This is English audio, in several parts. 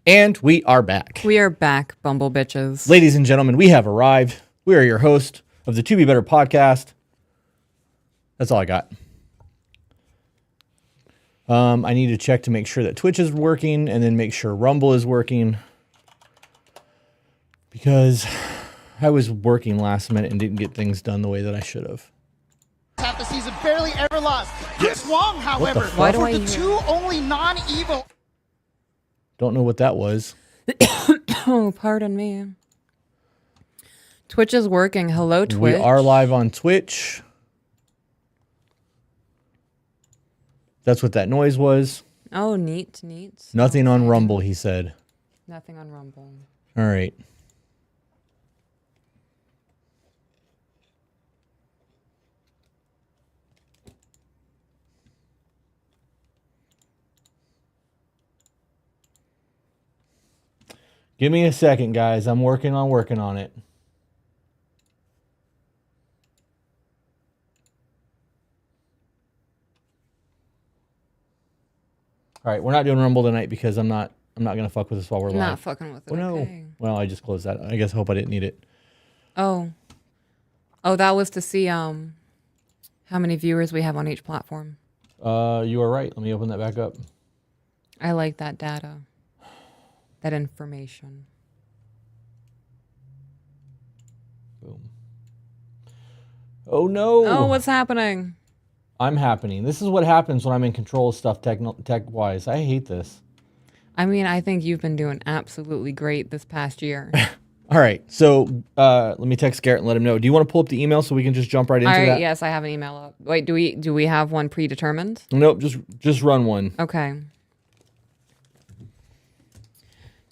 And we are back. We are back, bumble bitches. Ladies and gentlemen, we have arrived. We are your host of the To Be Better podcast. That's all I got. I need to check to make sure that Twitch is working and then make sure Rumble is working. Because I was working last minute and didn't get things done the way that I should have. Half the season barely ever lost. Yes. Wrong, however, Why do for I the two only non-evil. Don't know what that was. Oh, pardon me. Twitch is working. Hello, Twitch. We are live on Twitch. That's what that noise was. Oh, neat. Nothing on Rumble, he said. Nothing on Rumble. All right. Give me a second, guys. I'm working on it. All right, we're not doing Rumble tonight because I'm not gonna fuck with this while we're live. Not fucking with it. Oh no. Okay. Well, I just closed that. I guess I hope I didn't need it. Oh, that was to see how many viewers we have on each platform. You are right. Let me open that back up. I like that data. That information. Boom. Oh no. Oh, what's happening? I'm happening. This is what happens when I'm in control of stuff tech-wise. I hate this. I mean, I think you've been doing absolutely great this past year. All right. So let me text Garrett and let him know. Do you want to pull up the email so we can just jump right into that? Yes, I have an email up. Wait, do we have one predetermined? Nope, just run one. Okay.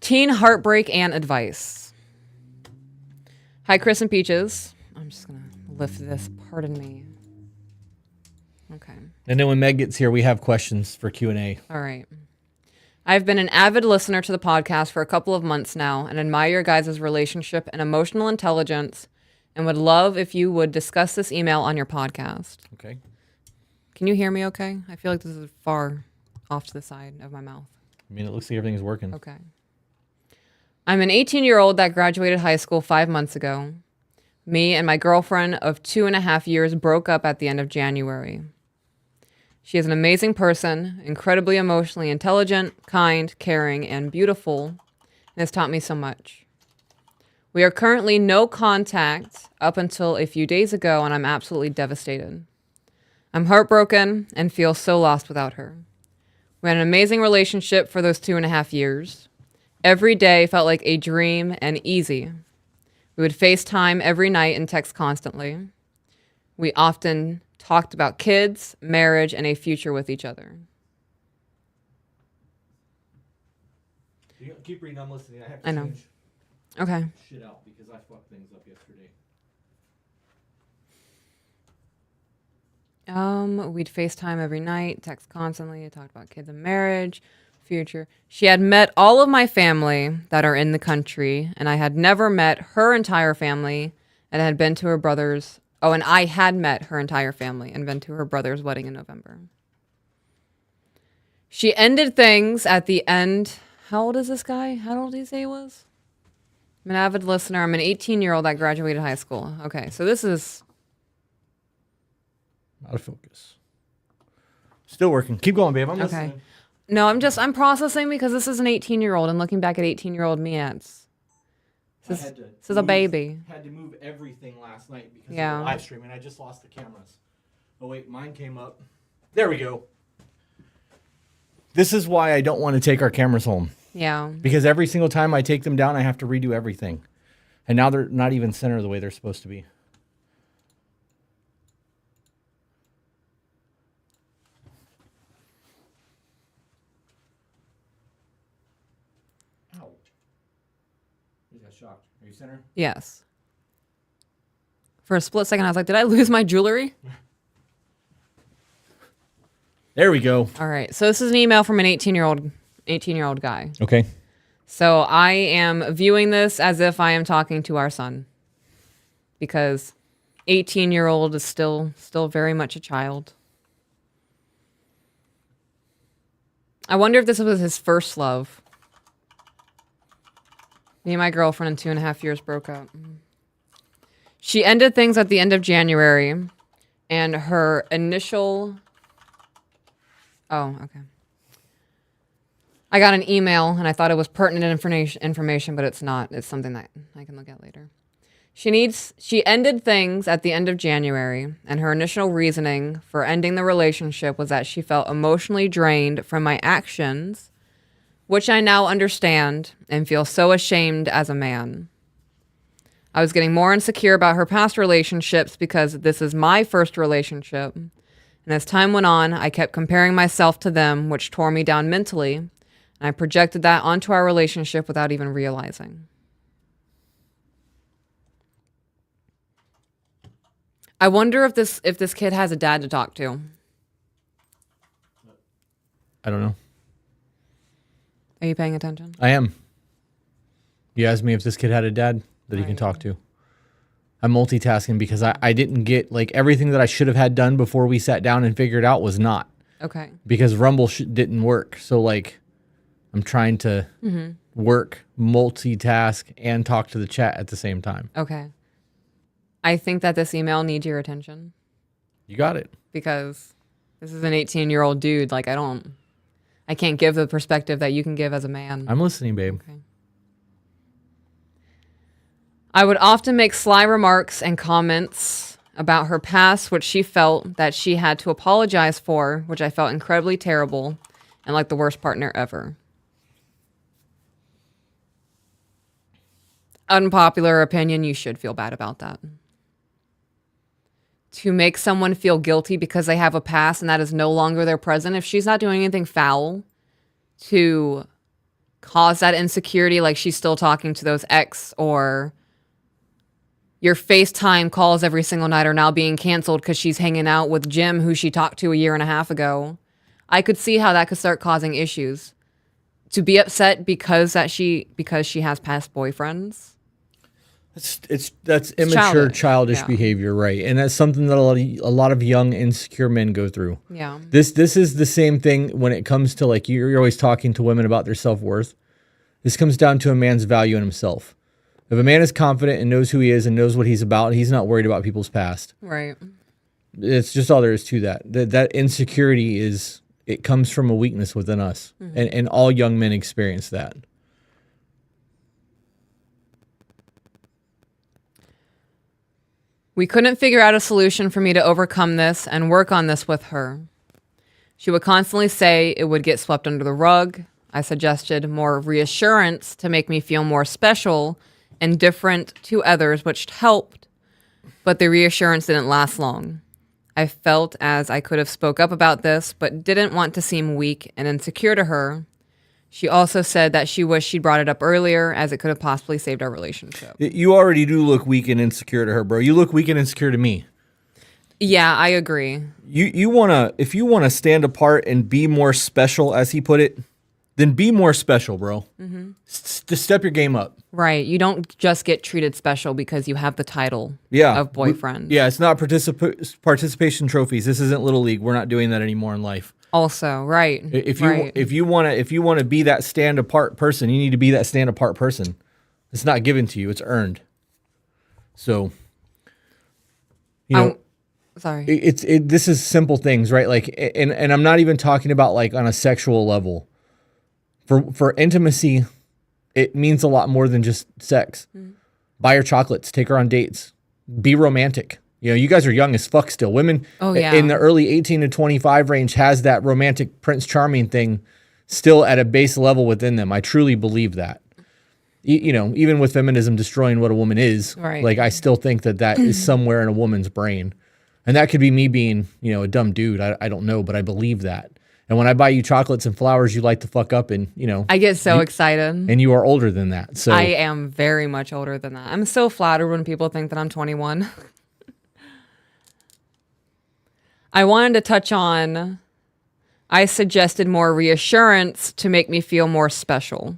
Teen heartbreak and advice. Hi, Chris and Peaches. I'm just going to lift this. Pardon me. Okay. And then when Meg gets here, we have questions for Q&A. All right. I've been an avid listener to the podcast for a couple of months now and admire your guys' relationship and emotional intelligence and would love if you would discuss this email on your podcast. Okay. Can you hear me okay? I feel like this is far off to the side of my mouth. I mean, it looks like everything's working. Okay. I'm an 18-year-old that graduated high school 5 months ago. Me and my girlfriend of 2.5 years broke up at the end of January. She is an amazing person, incredibly emotionally intelligent, kind, caring, and beautiful, and has taught me so much. We are currently no contact up until a few days ago, and I'm absolutely devastated. I'm heartbroken and feel so lost without her. We had an amazing relationship for those 2.5 years. Every day felt like a dream and easy. We would FaceTime every night and text constantly. We often talked about kids, marriage, and a future with each other. You keep reading, I'm listening. I have I know. change Okay. shit out because I fucked things up yesterday. We'd FaceTime every night, text constantly, talked about kids and marriage, future. She had met all of my family that are in the country, and I had never met her entire family and had been to her brother's. Oh, and I had met her entire family and been to her brother's wedding in November. She ended things at the end. How old is this guy? How old did he say he was? I'm an avid listener. I'm an 18-year-old that graduated high school. Okay, so this is... Out of focus. Still working. Keep going, babe. I'm listening. Okay. No, I'm processing because this is an 18-year-old and looking back at 18-year-old me, this is a baby. Had to move everything last night because of Yeah. the live stream, and I just lost the cameras. Oh wait, mine came up. There we go. This is why I don't want to take our cameras home. Yeah. Because every single time I take them down, I have to redo everything. And now they're not even center the way they're supposed to be. Ow. You got shocked. Are you center? Yes. For a split second, I was like, did I lose my jewelry? There we go. All right. So this is an email from an 18-year-old guy. Okay. So I am viewing this as if I am talking to our son, because 18-year-old is still very much a child. I wonder if this was his first love. Me and my girlfriend in 2.5 years broke up. She ended things at the end of January, and her initial... Oh, okay. I got an email, and I thought it was pertinent information, but it's not. It's something that I can look at later. She ended things at the end of January, and her initial reasoning for ending the relationship was that she felt emotionally drained from my actions, which I now understand and feel so ashamed as a man. I was getting more insecure about her past relationships because this is my first relationship. And as time went on, I kept comparing myself to them, which tore me down mentally. And I projected that onto our relationship without even realizing. I wonder if this kid has a dad to talk to. I don't know. Are you paying attention? I am. You asked me if this kid had a dad that he can talk to. I'm multitasking because I didn't get, like, everything that I should have had done before we sat down and figured out was not. Okay. Because Rumble didn't work. So, like, I'm trying to work, multitask, and talk to the chat at the same time. Okay. I think that this email needs your attention. You got it. Because this is an 18-year-old dude. Like, I can't give the perspective that you can give as a man. I'm listening, babe. Okay. I would often make sly remarks and comments about her past, which she felt that she had to apologize for, which I felt incredibly terrible and like the worst partner ever. Unpopular opinion, you should feel bad about that. To make someone feel guilty because they have a past and that is no longer their present, if she's not doing anything foul to cause that insecurity, like she's still talking to those ex, or your FaceTime calls every single night are now being canceled because she's hanging out with Jim, who she talked to 1.5 years ago, I could see how that could start causing issues. To be upset because she has past boyfriends. That's immature, childish behavior, right? And that's something that a lot of young, insecure men go through. Yeah. This is the same thing when it comes to, like, you're always talking to women about their self-worth. This comes down to a man's value in himself. If a man is confident and knows who he is and knows what he's about, he's not worried about people's past. Right. It's just all there is to that. That insecurity it comes from a weakness within us. And all young men experience that. We couldn't figure out a solution for me to overcome this and work on this with her. She would constantly say it would get swept under the rug. I suggested more reassurance to make me feel more special and different to others, which helped, but the reassurance didn't last long. I felt as I could have spoke up about this, but didn't want to seem weak and insecure to her. She also said that she wished she'd brought it up earlier, as it could have possibly saved our relationship. You already do look weak and insecure to her, bro. You look weak and insecure to me. Yeah, I agree. If you wanna stand apart and be more special, as he put it, then be more special, bro. Just step your game up. Right. You don't just get treated special because you have the title of boyfriend. It's not participation trophies. This isn't Little League. We're not doing that anymore in life. Also, right. If you want to be that stand apart person, you need to be that stand apart person. It's not given to you; it's earned. So, sorry. This is simple things, right? Like, and I'm not even talking about like on a sexual level. For intimacy, it means a lot more than just sex. Buy her chocolates, take her on dates, be romantic. You know, you guys are young as fuck still. Women in the early 18 to 25 range has that romantic Prince Charming thing still at a base level within them. I truly believe that. You know, even with feminism destroying what a woman is, like I still think that is somewhere in a woman's brain. And that could be me being, a dumb dude. I don't know, but I believe that. And when I buy you chocolates and flowers, you light the fuck up and, I get so excited. And you are older than that. So I am very much older than that. I'm so flattered when people think that I'm 21. I wanted to touch on, I suggested more reassurance to make me feel more special.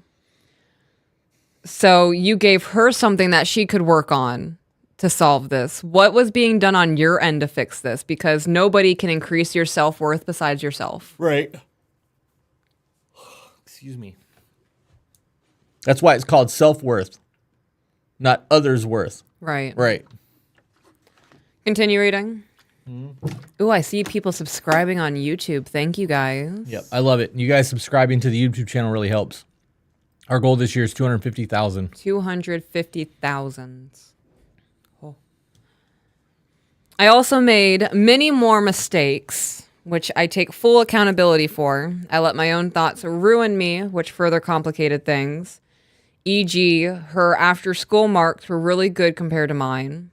So you gave her something that she could work on to solve this. What was being done on your end to fix this? Because nobody can increase your self-worth besides yourself. Right. Excuse me. That's why it's called self-worth, not others' worth. Right. Right. Continue reading. Ooh, I see people subscribing on YouTube. Thank you, guys. Yep, I love it. You guys subscribing to the YouTube channel really helps. Our goal this year is 250,000. 250,000. Oh. I also made many more mistakes, which I take full accountability for. I let my own thoughts ruin me, which further complicated things. E.g., her after-school marks were really good compared to mine.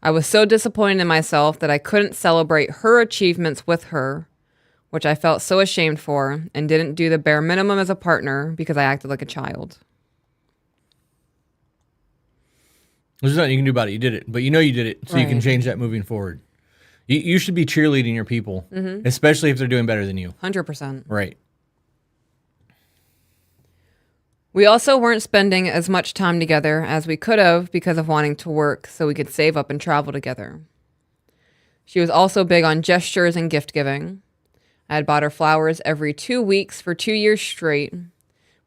I was so disappointed in myself that I couldn't celebrate her achievements with her, which I felt so ashamed for, and didn't do the bare minimum as a partner because I acted like a child. There's nothing you can do about it. You did it, but you know you did it, so you can change that moving forward. You should be cheerleading your people, especially if they're doing better than you. 100%. Right. We also weren't spending as much time together as we could have because of wanting to work so we could save up and travel together. She was also big on gestures and gift giving. I had bought her flowers every 2 weeks for 2 years straight,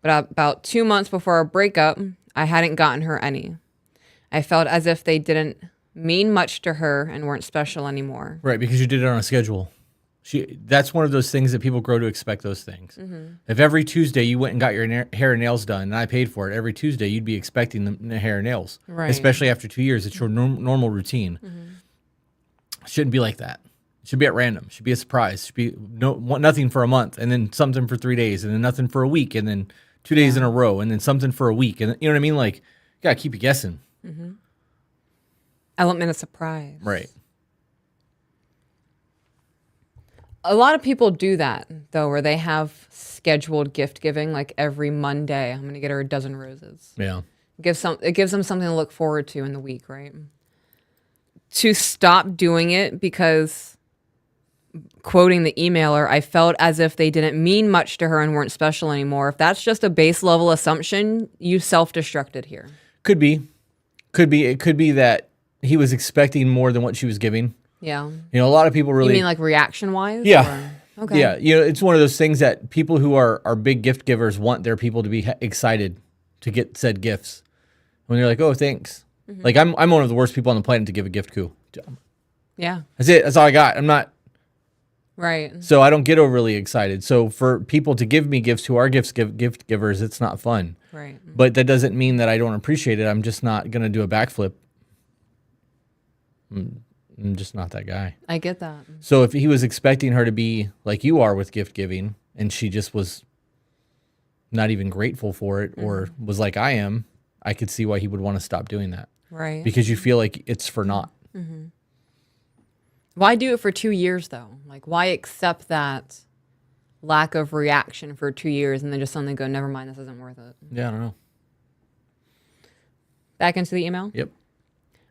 but about 2 months before our breakup, I hadn't gotten her any. I felt as if they didn't mean much to her and weren't special anymore. Right, because you did it on a schedule. That's one of those things that people grow to expect those things. If every Tuesday you went and got your hair and nails done and I paid for it, every Tuesday you'd be expecting the hair and nails. Right. Especially after 2 years. It's your normal routine. It shouldn't be like that. It should be at random. It should be a surprise. It should be nothing for a month and then something for 3 days and then nothing for a week and then 2 days in a row and then something for a week. And you know what I mean? Like, you got to keep you guessing. Element of surprise. Right. A lot of people do that, though, where they have scheduled gift giving, like every Monday. I'm going to get her a dozen roses. Yeah. It gives them something to look forward to in the week, right? To stop doing it because, quoting the emailer, I felt as if they didn't mean much to her and weren't special anymore. If that's just a base level assumption, you self-destructed here. Could be. It could be that he was expecting more than what she was giving. Yeah. You know, a lot of people really... You mean like reaction-wise? Yeah. Or? Okay. Yeah. You know, it's one of those things that people who are big gift givers want their people to be excited to get said gifts. When they're like, oh, thanks. Like, I'm one of the worst people on the planet to give a gift to. Yeah. That's it. That's all I got. I'm not... Right. So I don't get overly excited. So for people to give me gifts who are gift givers, it's not fun. Right. But that doesn't mean that I don't appreciate it. I'm just not going to do a backflip. I'm just not that guy. I get that. So if he was expecting her to be like you are with gift giving and she just was not even grateful for it or was like I am, I could see why he would want to stop doing that. Right. Because you feel like it's for naught. Why do it for 2 years, though? Like, why accept that lack of reaction for 2 years and then just suddenly go, never mind, this isn't worth it? Yeah, I don't know. Back into the email? Yep.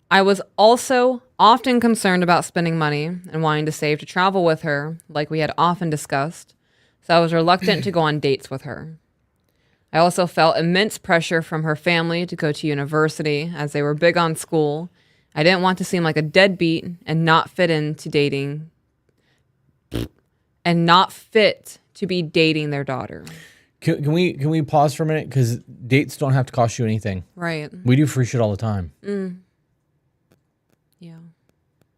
I was also often concerned about spending money and wanting to save to travel with her, like we had often discussed, so I was reluctant to go on dates with her. I also felt immense pressure from her family to go to university, as they were big on school. I didn't want to seem like a deadbeat and not fit into dating, and not fit to be dating their daughter. Can we pause for a minute? Because dates don't have to cost you anything. Right. We do free shit all the time. Yeah.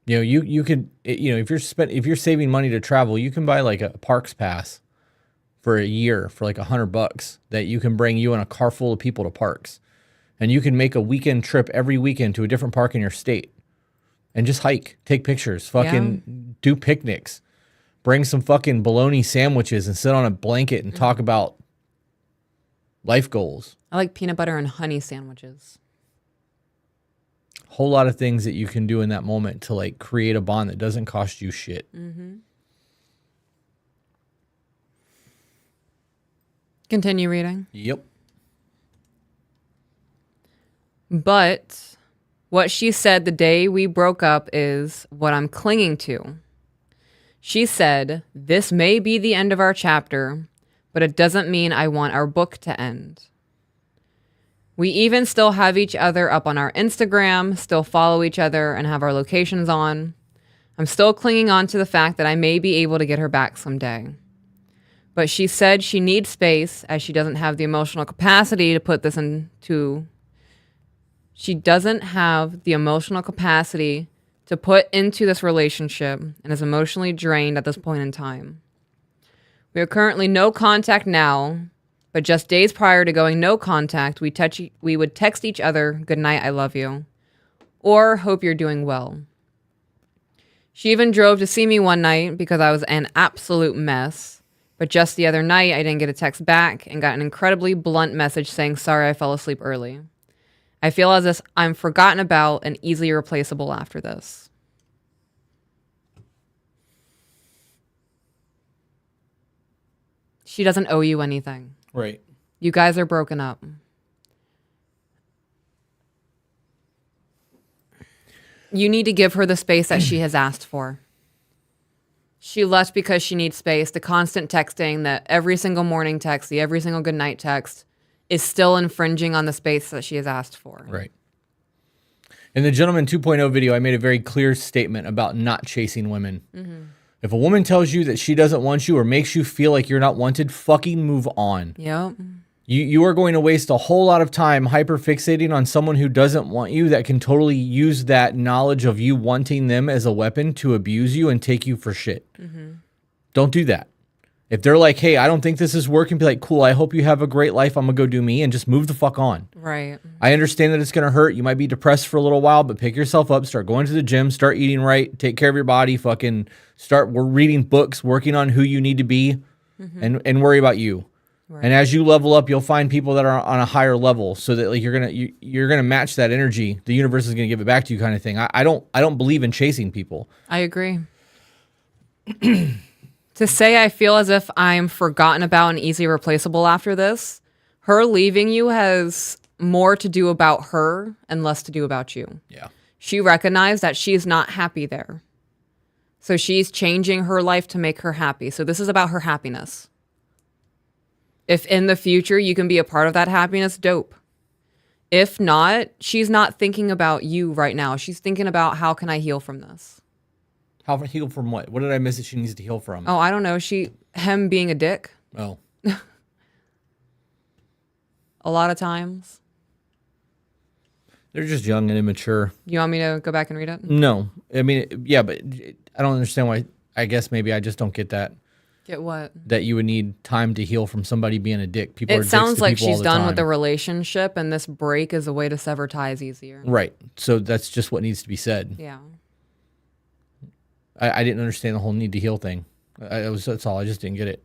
You know, you could, you know, if you're saving money to travel, you can buy like a parks pass for a year for like $100 that you can bring you and a car full of people to parks. And you can make a weekend trip every weekend to a different park in your state and just hike, take pictures, fucking do picnics, bring some fucking bologna sandwiches and sit on a blanket and talk about life goals. I like peanut butter and honey sandwiches. Whole lot of things that you can do in that moment to like create a bond that doesn't cost you shit. Continue reading. Yep. But what she said the day we broke up is what I'm clinging to. She said, this may be the end of our chapter, but it doesn't mean I want our book to end. We even still have each other up on our Instagram, still follow each other, and have our locations on. I'm still clinging on to the fact that I may be able to get her back someday. But she said she needs space as she doesn't have the emotional capacity to put this into. She doesn't have the emotional capacity to put into this relationship and is emotionally drained at this point in time. We are currently no contact now, but just days prior to going no contact, we would text each other, "Good night, I love you," or "Hope you're doing well." She even drove to see me one night because I was an absolute mess. But just the other night, I didn't get a text back and got an incredibly blunt message saying, "Sorry, I fell asleep early. I feel as if I'm forgotten about and easily replaceable after this." She doesn't owe you anything. Right. You guys are broken up. You need to give her the space that she has asked for. She left because she needs space. The constant texting, that every single morning text, the every single good night text is still infringing on the space that she has asked for. Right. In the Gentleman 2.0 video, I made a very clear statement about not chasing women. Mm-hmm. If a woman tells you that she doesn't want you or makes you feel like you're not wanted, fucking move on. Yep. You are going to waste a whole lot of time hyperfixating on someone who doesn't want you, that can totally use that knowledge of you wanting them as a weapon to abuse you and take you for shit. Mm-hmm. Don't do that. If they're like, "Hey, I don't think this is working," be like, "Cool, I hope you have a great life. I'm going to go do me," and just move the fuck on. Right. I understand that it's going to hurt. You might be depressed for a little while, but pick yourself up, start going to the gym, start eating right, take care of your body, fucking start reading books, working on who you need to be, and worry about you. Right. And as you level up, you'll find people that are on a higher level, so that like you're gonna match that energy. The universe is gonna give it back to you, kind of thing. I don't believe in chasing people. I agree. To say I feel as if I'm forgotten about and easily replaceable after this, her leaving you has more to do about her and less to do about you. Yeah. She recognized that she's not happy there. So she's changing her life to make her happy. So this is about her happiness. If in the future you can be a part of that happiness, dope. If not, she's not thinking about you right now. She's thinking about, how can I heal from this? How heal from what? What did I miss that she needs to heal from? Oh, I don't know. Him being a dick. Oh. A lot of times. They're just young and immature. You want me to go back and read it? No. I mean, yeah, but I don't understand why. I guess maybe I just don't get that. Get what? That you would need time to heal from somebody being a dick. People. It sounds like she's done with the relationship, and this break is a way to sever ties easier. Right. So that's just what needs to be said. Yeah. I didn't understand the whole need to heal thing. That's all. I just didn't get it.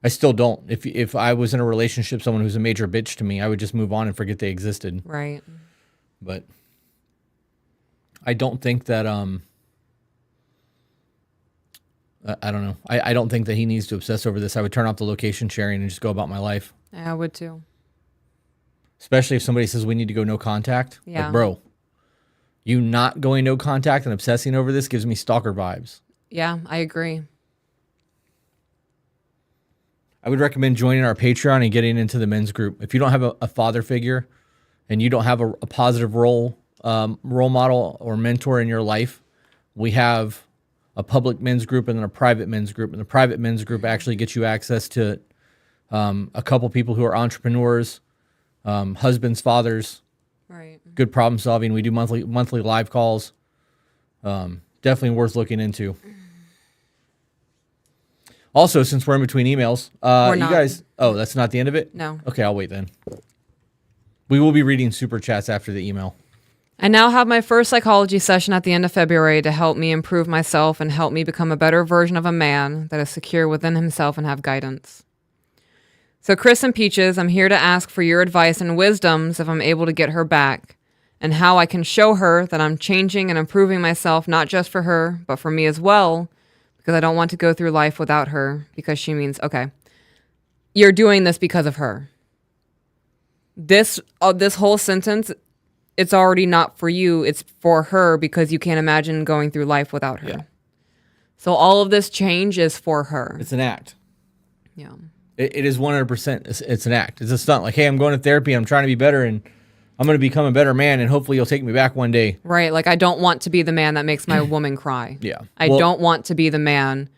I still don't. If I was in a relationship, someone who's a major bitch to me, I would just move on and forget they existed. Right. But I don't think that I don't know. I don't think that he needs to obsess over this. I would turn off the location sharing and just go about my life. Yeah, I would too. Especially if somebody says we need to go no contact. Yeah. Like, bro, you not going no contact and obsessing over this gives me stalker vibes. Yeah, I agree. I would recommend joining our Patreon and getting into the men's group. If you don't have a father figure and you don't have a positive role model or mentor in your life, we have a public men's group and then a private men's group. And the private men's group actually gets you access to a couple people who are entrepreneurs, husbands, fathers, right? Good problem solving. We do monthly live calls. Definitely worth looking into. Also, since we're in between emails, We're you not. guys. Oh, that's not the end of it? No. Okay, I'll wait then. We will be reading super chats after the email. I now have my first psychology session at the end of February to help me improve myself and help me become a better version of a man that is secure within himself and have guidance. So Chris and Peaches, I'm here to ask for your advice and wisdoms if I'm able to get her back and how I can show her that I'm changing and improving myself, not just for her, but for me as well, because I don't want to go through life without her, because she means, okay, you're doing this because of her. This whole sentence, it's already not for you, it's for her, because you can't imagine going through life without her. Yeah. So all of this change is for her. It's an act. Yeah. It is 100%. It's an act. It's a stunt. Like, hey, I'm going to therapy. I'm trying to be better, and I'm going to become a better man, and hopefully you'll take me back one day. Right. Like, I don't want to be the man that makes my woman cry. Yeah. I don't want to be the man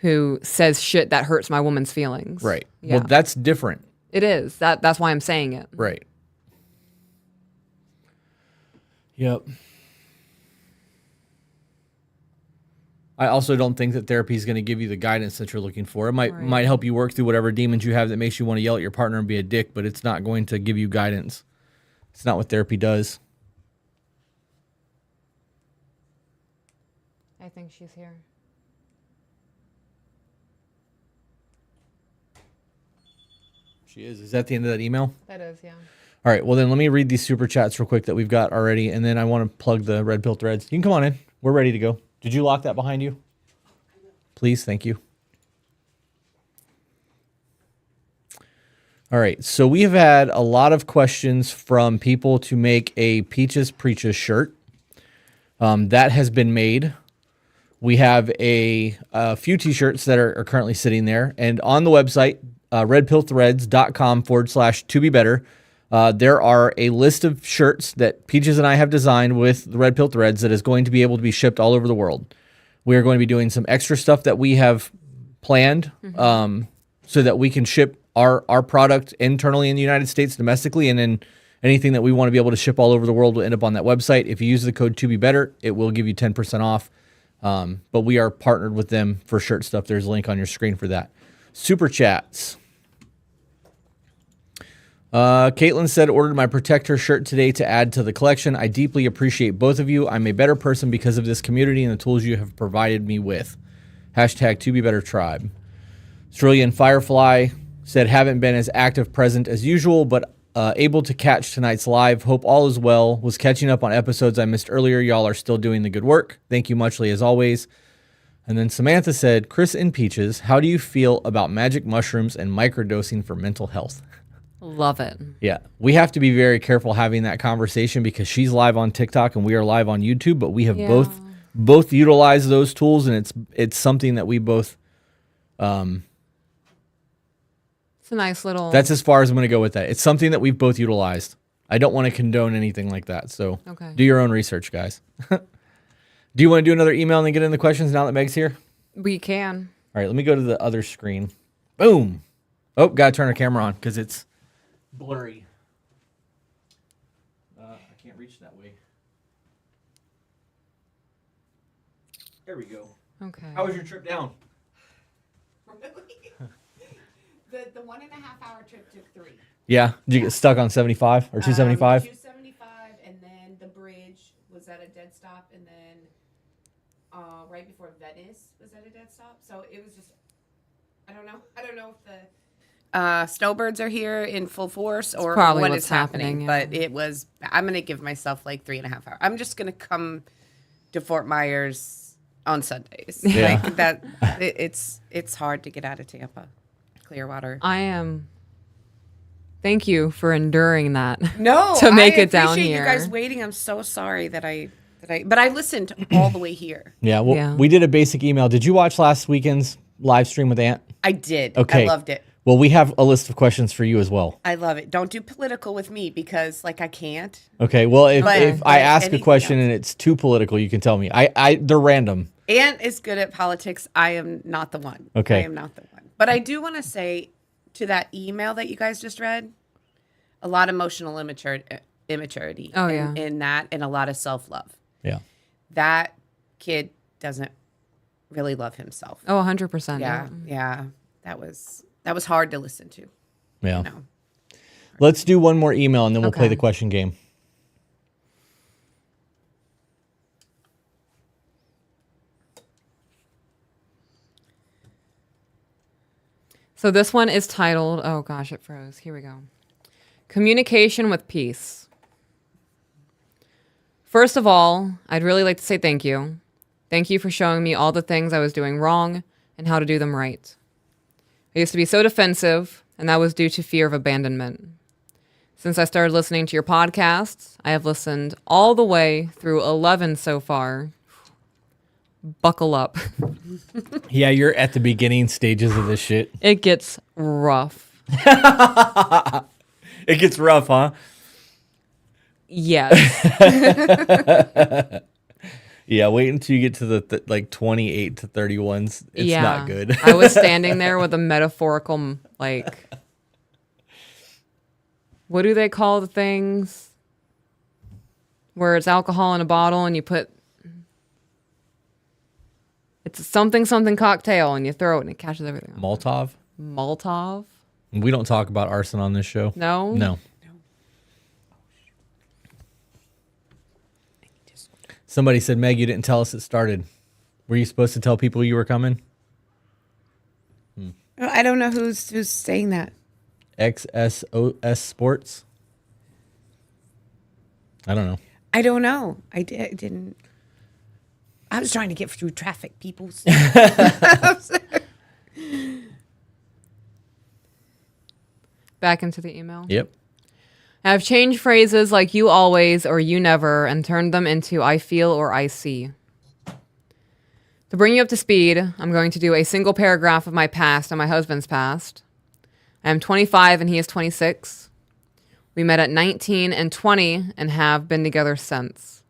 who says shit that hurts my woman's feelings. Right. Yeah. Well, that's different. It is. That's why I'm saying it. Right. Yep. I also don't think that therapy is going to give you the guidance that you're looking for. It might help you work through whatever demons you have that makes you want to yell at your partner and be a dick, but it's not going to give you guidance. It's not what therapy does. I think she's here. She is. Is that the end of that email? That is, yeah. All right. Well, then let me read these super chats real quick that we've got already, and then I want to plug the Red Pill Threads. You can come on in. We're ready to go. Did you lock that behind you? Please. Thank you. All right. So we have had a lot of questions from people to make a Peaches Preaches shirt. That has been made. We have a few t-shirts that are currently sitting there. And on the website, redpillthreads.com/to-be-better, there are a list of shirts that Peaches and I have designed with the Red Pill Threads that is going to be able to be shipped all over the world. We are going to be doing some extra stuff that we have planned so that we can ship our product internally in the United States domestically, and then anything that we want to be able to ship all over the world will end up on that website. If you use the code to-be-better, it will give you 10% off. But we are partnered with them for shirt stuff. There's a link on your screen for that. Super chats. Caitlin said, ordered my Protect Her shirt today to add to the collection. I deeply appreciate both of you. I'm a better person because of this community and the tools you have provided me with. Hashtag #ToBeBetterTribe. Cerulean Firefly said, haven't been as active present as usual, but able to catch tonight's live. Hope all is well. Was catching up on episodes I missed earlier. Y'all are still doing the good work. Thank you muchly as always. And then Samantha said, Chris and Peaches, how do you feel about magic mushrooms and microdosing for mental health? Love it. Yeah, we have to be very careful having that conversation because she's live on TikTok and we are live on YouTube, but we have both utilized those tools, and it's something that we both It's a nice little. that's as far as I'm going to go with that. It's something that we've both utilized. I don't want to condone anything like that, so do your own research, guys. Do you want to do another email and then get in the questions now that Meg's here? We can. All right, let me go to the other screen. Boom. Oh, got to turn our camera on because it's blurry. I can't reach that way. There we go. Okay. How was your trip down? The 1.5 hour trip took 3. Yeah. Did you get stuck on 75 or 275? 275, and then the bridge was at a dead stop, and then right before Venice was at a dead stop. So it was just, I don't know if the snowbirds are here in full force or probably what what's is happening. yeah. But it was. I'm gonna give myself like 3.5 hours. I'm just gonna come to Fort Myers on Sundays. Yeah. Like that. It's hard to get out of Tampa, Clearwater. I am. Thank you for enduring that. No, to make I it down appreciate here. you guys waiting. I'm so sorry but I listened all the way here. Yeah, well, Yeah. we did a basic email. Did you watch last weekend's live stream with Ant? I did. Okay. I loved it. Well, we have a list of questions for you as well. I love it. Don't do political with me because I can't. Okay, well, if But I ask a anything question else. and it's too political, you can tell me. They're random. Ant is good at politics. I am not the one. Okay. I am not the one. But I do want to say to that email that you guys just read, a lot of emotional immaturity. Oh, yeah. In that, and a lot of self-love. Yeah. That kid doesn't really love himself. Oh, 100%. Yeah. That was hard to listen to. Yeah. You know? Let's do one more email and then we'll play Okay. the question game. So this one is titled, oh gosh, it froze. Here we go. Communication with peace. First of all, I'd really like to say thank you. Thank you for showing me all the things I was doing wrong and how to do them right. I used to be so defensive, and that was due to fear of abandonment. Since I started listening to your podcasts, I have listened all the way through 11 so far. Buckle up. Yeah, you're at the beginning stages of this shit. It gets rough. It gets rough, huh? Yes. Yeah, wait until you get to the like 28 to 31s. It's not good. I was standing there with a metaphorical, like, what do they call the things where it's alcohol in a bottle and you put, it's a something cocktail and you throw it and it catches everything. Molotov? We don't talk about arson on this show. No? No. Somebody said, Meg, you didn't tell us it started. Were you supposed to tell people you were coming? I don't know who's saying that. XSOS Sports? I don't know. I don't know. I didn't. I was trying to get through traffic, people. Back into the email. Yep. I've changed phrases like you always or you never and turned them into I feel or I see. To bring you up to speed, I'm going to do a single paragraph of my past and my husband's past. I am 25 and he is 26. We met at 19 and 20 and have been together since.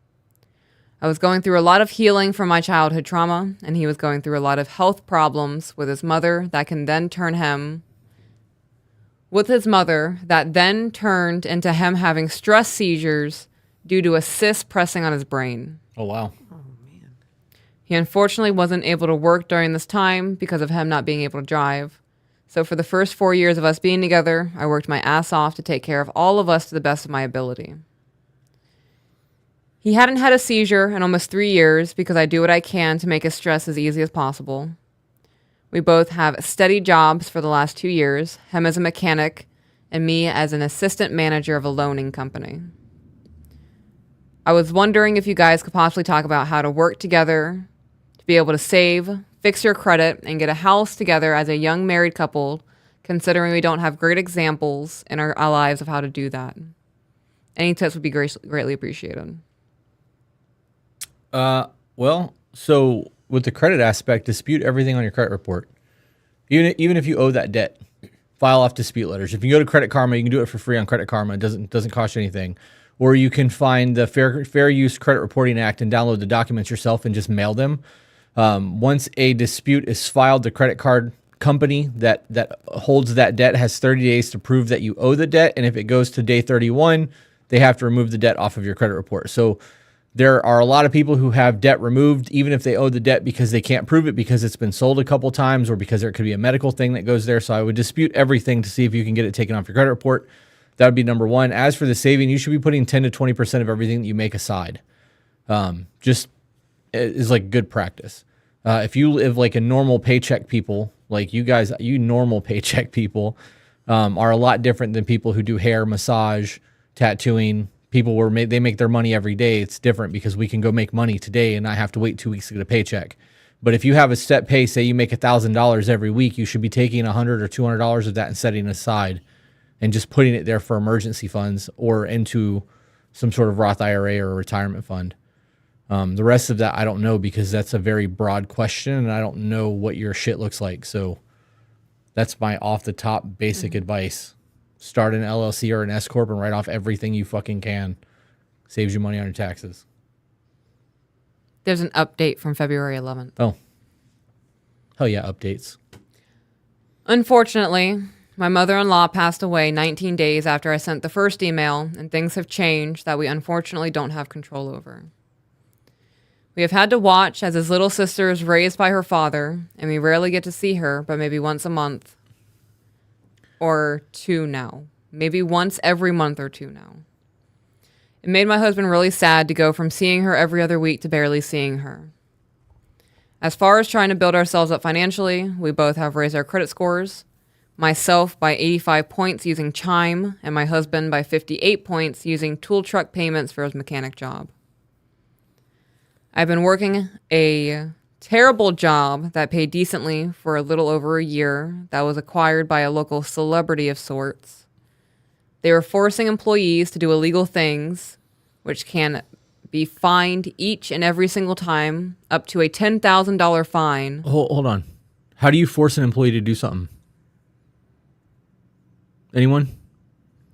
I was going through a lot of healing from my childhood trauma, and he was going through a lot of health problems with his mother that then turned into him having stress seizures due to a cyst pressing on his brain. Oh, wow. He unfortunately wasn't able to work during this time because of him not being able to drive. So for the first 4 years of us being together, I worked my ass off to take care of all of us to the best of my ability. He hadn't had a seizure in almost 3 years because I do what I can to make his stress as easy as possible. We both have steady jobs for the last 2 years, him as a mechanic and me as an assistant manager of a loaning company. I was wondering if you guys could possibly talk about how to work together to be able to save, fix your credit, and get a house together as a young married couple, considering we don't have great examples in our lives of how to do that. Any tips would be greatly appreciated. Well, so with the credit aspect, dispute everything on your credit report. Even if you owe that debt, file off dispute letters. If you go to Credit Karma, you can do it for free on Credit Karma. It doesn't cost you anything. Or you can find the Fair Use Credit Reporting Act and download the documents yourself and just mail them. Once a dispute is filed, the credit card company that holds that debt has 30 days to prove that you owe the debt. And if it goes to day 31, they have to remove the debt off of your credit report. So there are a lot of people who have debt removed, even if they owe the debt, because they can't prove it because it's been sold a couple times or because there could be a medical thing that goes there. So I would dispute everything to see if you can get it taken off your credit report. That would be number one. As for the saving, you should be putting 10 to 20% of everything that you make aside. Just is like good practice. If you live like a normal paycheck people, like you guys, you normal paycheck people are a lot different than people who do hair, massage, tattooing. People they make their money every day. It's different because we can go make money today and not have to wait 2 weeks to get a paycheck. But if you have a set pay, say you make $1,000 every week, you should be taking $100 or $200 of that and setting it aside and just putting it there for emergency funds or into some sort of Roth IRA or a retirement fund. The rest of that, I don't know because that's a very broad question and I don't know what your shit looks like. So that's my off the top basic advice. Start an LLC or an S Corp and write off everything you fucking can. Saves you money on your taxes. There's an update from February 11th. Oh. Hell yeah, updates. Unfortunately, my mother-in-law passed away 19 days after I sent the first email, and things have changed that we unfortunately don't have control over. We have had to watch as his little sister is raised by her father, and we rarely get to see her, but maybe once a month. Or two now. Maybe once every month or two now. It made my husband really sad to go from seeing her every other week to barely seeing her. As far as trying to build ourselves up financially, we both have raised our credit scores. Myself by 85 points using Chime, and my husband by 58 points using tool truck payments for his mechanic job. I've been working a terrible job that paid decently for a little over a year that was acquired by a local celebrity of sorts. They were forcing employees to do illegal things, which can be fined each and every single time, up to a $10,000 fine. Hold on. How do you force an employee to do something? Anyone?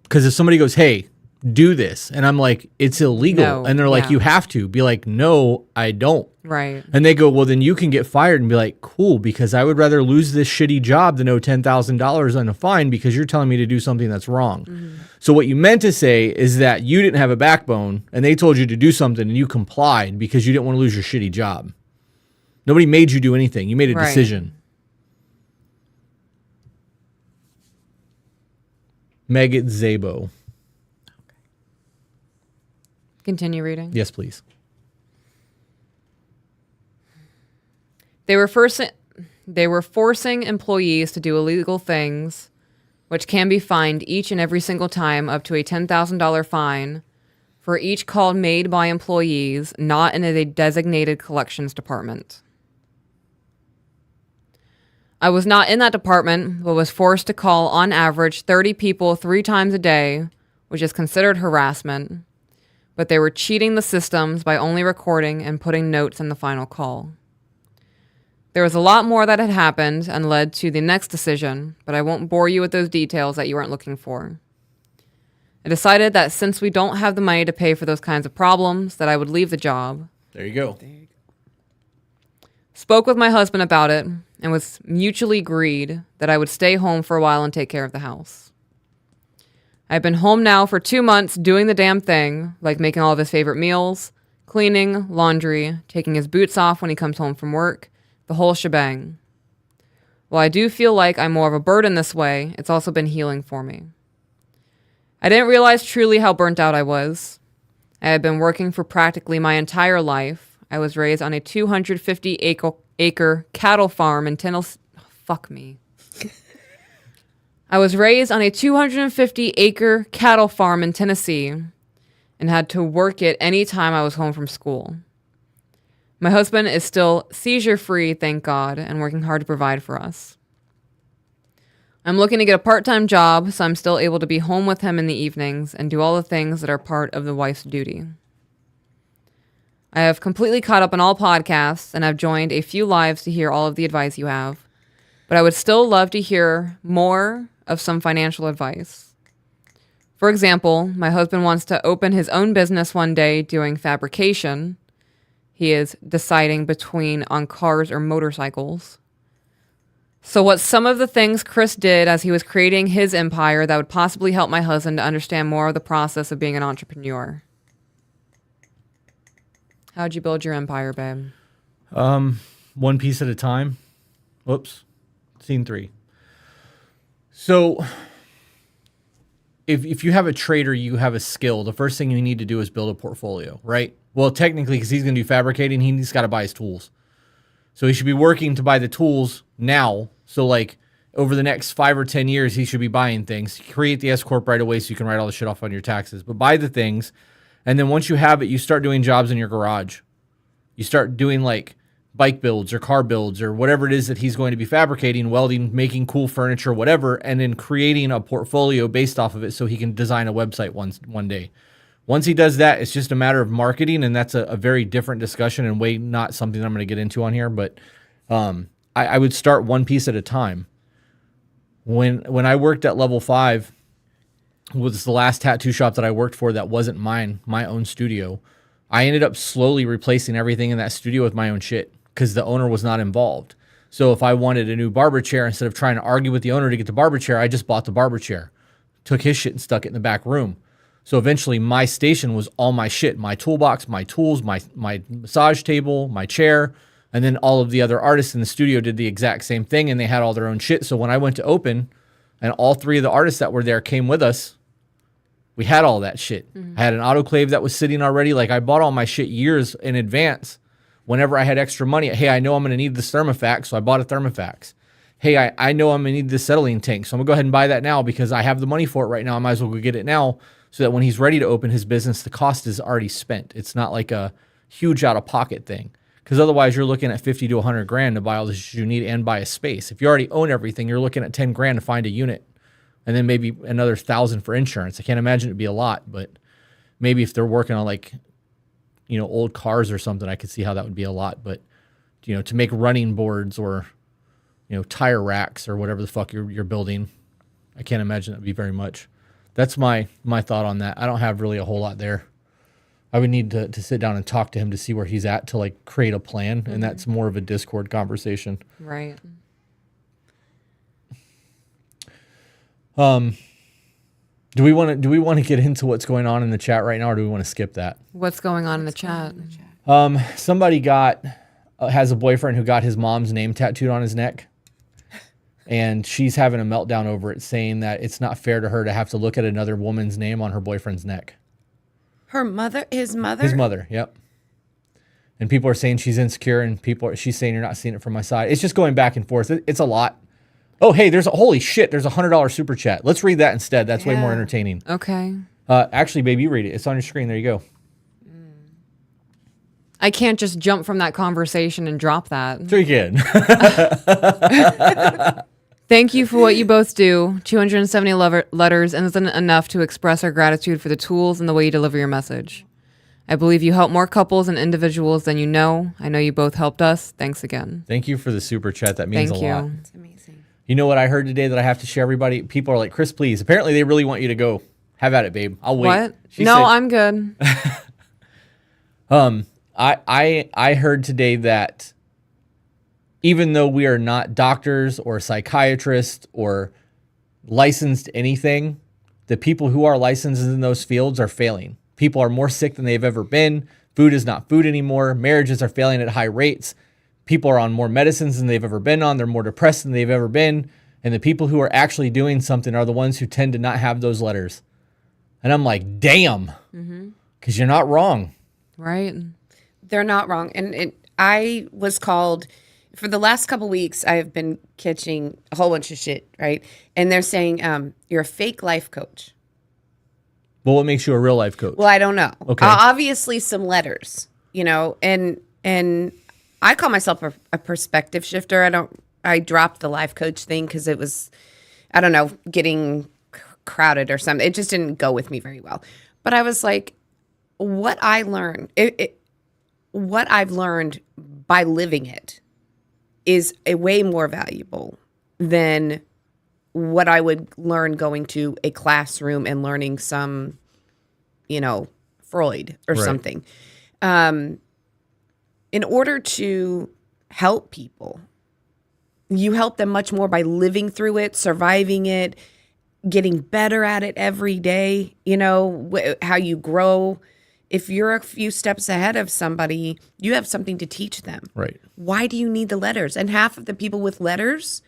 Because if somebody goes, hey, do this. And I'm like, it's illegal. No, And they're like, yeah. you have to. Be like, no, I don't. Right. And they go, well, then you can get fired. And be like, cool, because I would rather lose this shitty job than owe $10,000 on a fine because you're telling me to do something that's wrong. Mm-hmm. So what you meant to say is that you didn't have a backbone and they told you to do something and you complied because you didn't want to lose your shitty job. Nobody made you do anything. You made a Right. decision. Meg Zabo. Continue reading. Yes, please. They were forcing employees to do illegal things, which can be fined each and every single time up to a $10,000 fine for each call made by employees not in a designated collections department. I was not in that department, but was forced to call on average 30 people 3 times a day, which is considered harassment, but they were cheating the systems by only recording and putting notes in the final call. There was a lot more that had happened and led to the next decision, but I won't bore you with those details that you aren't looking for. I decided that since we don't have the money to pay for those kinds of problems, that I would leave the job. There you go. Spoke with my husband about it and was mutually agreed that I would stay home for a while and take care of the house. I've been home now for 2 months doing the damn thing, like making all of his favorite meals, cleaning, laundry, taking his boots off when he comes home from work, the whole shebang. While I do feel like I'm more of a burden this way, it's also been healing for me. I didn't realize truly how burnt out I was. I had been working for practically my entire life. I was raised on a 250-acre cattle farm in Tennessee. Oh, fuck me. I was raised on a 250-acre cattle farm in Tennessee and had to work it any time I was home from school. My husband is still seizure-free, thank God, and working hard to provide for us. I'm looking to get a part-time job so I'm still able to be home with him in the evenings and do all the things that are part of the wife's duty. I have completely caught up on all podcasts and have joined a few lives to hear all of the advice you have, but I would still love to hear more of some financial advice. For example, my husband wants to open his own business one day doing fabrication. He is deciding between on cars or motorcycles. So what's some of the things Chris did as he was creating his empire that would possibly help my husband to understand more of the process of being an entrepreneur? How'd you build your empire, babe? One piece at a time. Whoops. Scene 3. So if you have a trade or you have a skill, the first thing you need to do is build a portfolio, right? Well, technically, because he's going to do fabricating, he's got to buy his tools. So he should be working to buy the tools now. So like over the next 5 or 10 years, he should be buying things. Create the S Corp right away so you can write all the shit off on your taxes. But buy the things. And then once you have it, you start doing jobs in your garage. You start doing like bike builds or car builds or whatever it is that he's going to be fabricating, welding, making cool furniture, whatever, and then creating a portfolio based off of it so he can design a website one day. Once he does that, it's just a matter of marketing, and that's a very different discussion and way not something that I'm going to get into on here, but I would start one piece at a time. When I worked at Level 5, was the last tattoo shop that I worked for that wasn't mine, my own studio, I ended up slowly replacing everything in that studio with my own shit because the owner was not involved. So if I wanted a new barber chair, instead of trying to argue with the owner to get the barber chair, I just bought the barber chair, took his shit and stuck it in the back room. So eventually my station was all my shit, my toolbox, my tools, my massage table, my chair, and then all of the other artists in the studio did the exact same thing and they had all their own shit. So when I went to open and all 3 of the artists that were there came with us, we had all that shit. I had an autoclave that was sitting already. Like I bought all my shit years in advance. Whenever I had extra money, hey, I know I'm going to need this thermofax, so I bought a thermofax. Hey, I know I'm going to need this acetylene tank, so I'm going to go ahead and buy that now because I have the money for it right now. I might as well go get it now so that when he's ready to open his business, the cost is already spent. It's not like a huge out-of-pocket thing because otherwise you're looking at 50 to 100 grand to buy all the shit you need and buy a space. If you already own everything, you're looking at 10 grand to find a unit and then maybe another 1,000 for insurance. I can't imagine it'd be a lot, but maybe if they're working on like, old cars or something, I could see how that would be a lot. But, to make running boards or, tire racks or whatever the fuck you're building, I can't imagine that'd be very much. That's my thought on that. I don't have really a whole lot there. I would need to sit down and talk to him to see where he's at to like create a plan, and that's more of a Discord conversation. Right. Do we want to get into what's going on in the chat right now, or do we want to skip that? What's going on in the chat? Somebody has a boyfriend who got his mom's name tattooed on his neck, and she's having a meltdown over it, saying that it's not fair to her to have to look at another woman's name on her boyfriend's neck. Her mother, his mother? His mother, yep. And people are saying she's insecure, and she's saying you're not seeing it from my side. It's just going back and forth. It's a lot. Oh, hey, holy shit, there's a $100 super chat. Let's read that instead. That's way more entertaining. Okay. Actually, baby, you read it. It's on your screen. There you go. I can't just jump from that conversation and drop that. Sure you can. Thank you for what you both do. 270 letters isn't enough to express our gratitude for the tools and the way you deliver your message. I believe you help more couples and individuals than you know. I know you both helped us. Thanks again. Thank you for the super chat. That means Thank a lot. you. It's amazing. You know what I heard today that I have to share everybody? People are like, Chris, please. Apparently they really want you to go. Have at it, babe. I'll wait. What? She No, said- I'm good. I heard today that even though we are not doctors or psychiatrists or licensed anything, the people who are licensed in those fields are failing. People are more sick than they've ever been. Food is not food anymore. Marriages are failing at high rates. People are on more medicines than they've ever been on. They're more depressed than they've ever been. And the people who are actually doing something are the ones who tend to not have those letters. And I'm like, damn, because you're not wrong. Right. They're not wrong. And I was called, for the last couple weeks, I have been catching a whole bunch of shit, right? And they're saying, you're a fake life coach. Well, what makes you a real life coach? Well, I don't know. Okay. Obviously some letters, and I call myself a perspective shifter. I dropped the life coach thing because it was, I don't know, getting crowded or something. It just didn't go with me very well. But I was like, what I learned, what I've learned by living it is a way more valuable than what I would learn going to a classroom and learning some, Freud or something. In order to help people, you help them much more by living through it, surviving it, getting better at it every day, how you grow. If you're a few steps ahead of somebody, you have something to teach them. Right. Why do you need the letters? And half of the people with letters,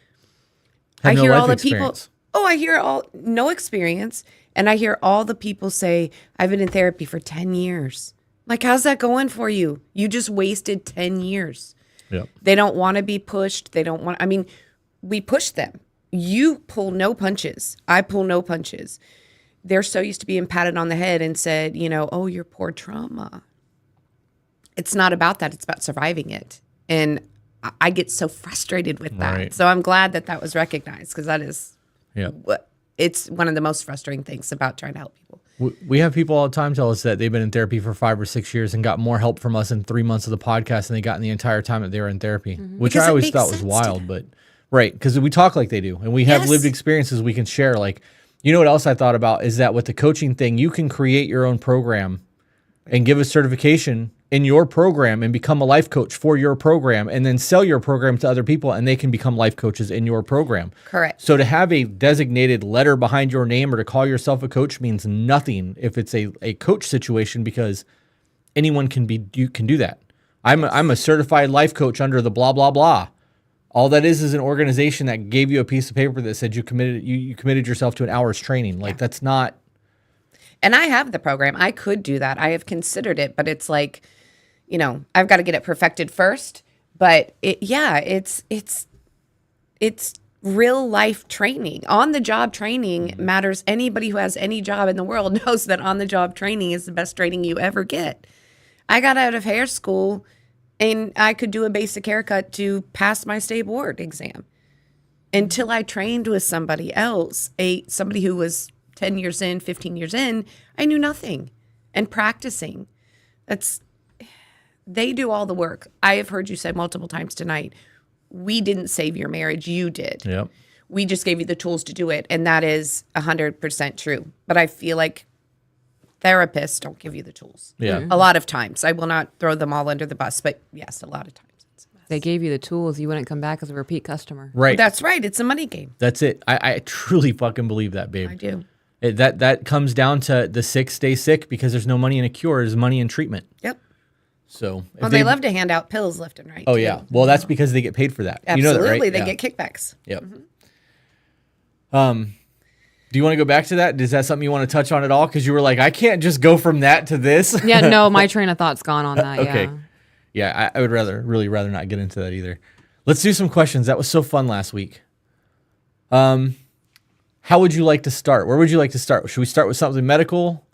Have I no hear life all the experience. people. I hear no experience. And I hear all the people say, I've been in therapy for 10 years. Like, how's that going for you? You just wasted 10 years. Yep. They don't want to be pushed. They don't want, we push them. You pull no punches. I pull no punches. They're so used to being patted on the head and said, oh, your poor trauma. It's not about that. It's about surviving it. And I get so frustrated with that. Right. So I'm glad that was recognized, because that is Yep. it's one of the most frustrating things about trying to help people. We have people all the time tell us that they've been in therapy for 5 or 6 years and got more help from us in 3 months of the podcast than they got in the entire time that they were in therapy, which Because I it always makes thought was sense to wild. them. But right, because we talk like they do, and we have Yes. lived experiences we can share. Like, you know what else I thought about is that with the coaching thing, you can create your own program and give a certification in your program and become a life coach for your program, and then sell your program to other people and they can become life coaches in your program. Correct. So to have a designated letter behind your name or to call yourself a coach means nothing if it's a coach situation, because anyone can do that. I'm a certified life coach under the blah, blah, blah. All that is an organization that gave you a piece of paper that said you committed yourself to an hour's training. Like, that's not. And I have the program. I could do that. I have considered it, but it's like, I've got to get it perfected first. But it's real life training. On the job training matters. Anybody who has any job in the world knows that on the job training is the best training you ever get. I got out of hair school and I could do a basic haircut to pass my state board exam. Until I trained with somebody else, somebody who was 10 years in, 15 years in, I knew nothing. And practicing, they do all the work. I have heard you say multiple times tonight, we didn't save your marriage, you did. Yep. we just gave you the tools to do it. And that is 100% true. But I feel like therapists don't give you the tools. Yeah. A lot of times. I will not throw them all under the bus, but yes, a lot of times. They gave you the tools. You wouldn't come back as a repeat customer. Right. That's right. It's a money game. That's it. I truly fucking believe that, babe. I do. That comes down to the sick stay sick because there's no money in a cure. There's money in treatment. Yep. So if Well, they love to hand out pills left and right. Oh too. yeah. Well, that's because they get paid for that. Absolutely. You know that, right? They Yeah. get kickbacks. Yep. Do you want to go back to that? Is that something you want to touch on at all? Because you were like, I can't just go from that to this. Yeah, no, my train of thought's gone on that. Okay. Yeah. Yeah, I would really rather not get into that either. Let's do some questions. That was so fun last week. How would you like to start? Where would you like to start? Should we start with something medical,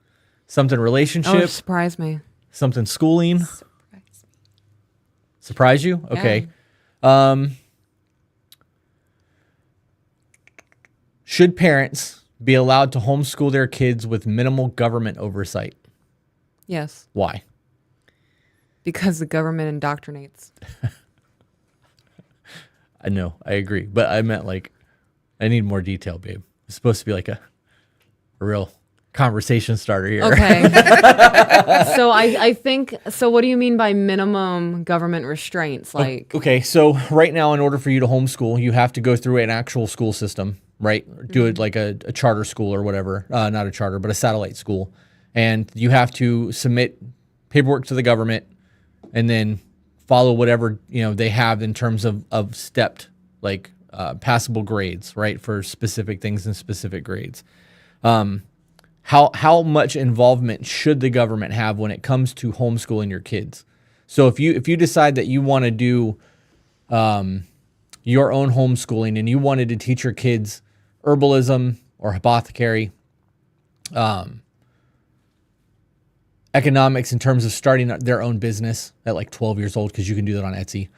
something relationship, Oh, surprise me. something schooling? Surprise you? Okay. Should parents be allowed to homeschool their kids with minimal government oversight? Yes, Why? because the government indoctrinates. I know, I agree. But I meant like, I need more detail, babe. It's supposed to be like a real conversation starter here. Okay. So I think, so what do you mean by minimum government restraints? Like, Okay, so right now, in order for you to homeschool, you have to go through an actual school system, right? Do it like a charter school or whatever. Not a charter, but a satellite school. And you have to submit paperwork to the government and then follow whatever, they have in terms of stepped, like passable grades, right? For specific things and specific grades. How much involvement should the government have when it comes to homeschooling your kids? So if you decide that you want to do your own homeschooling and you wanted to teach your kids herbalism or apothecary, economics in terms of starting their own business at like 12 years old, because you can do that on Etsy,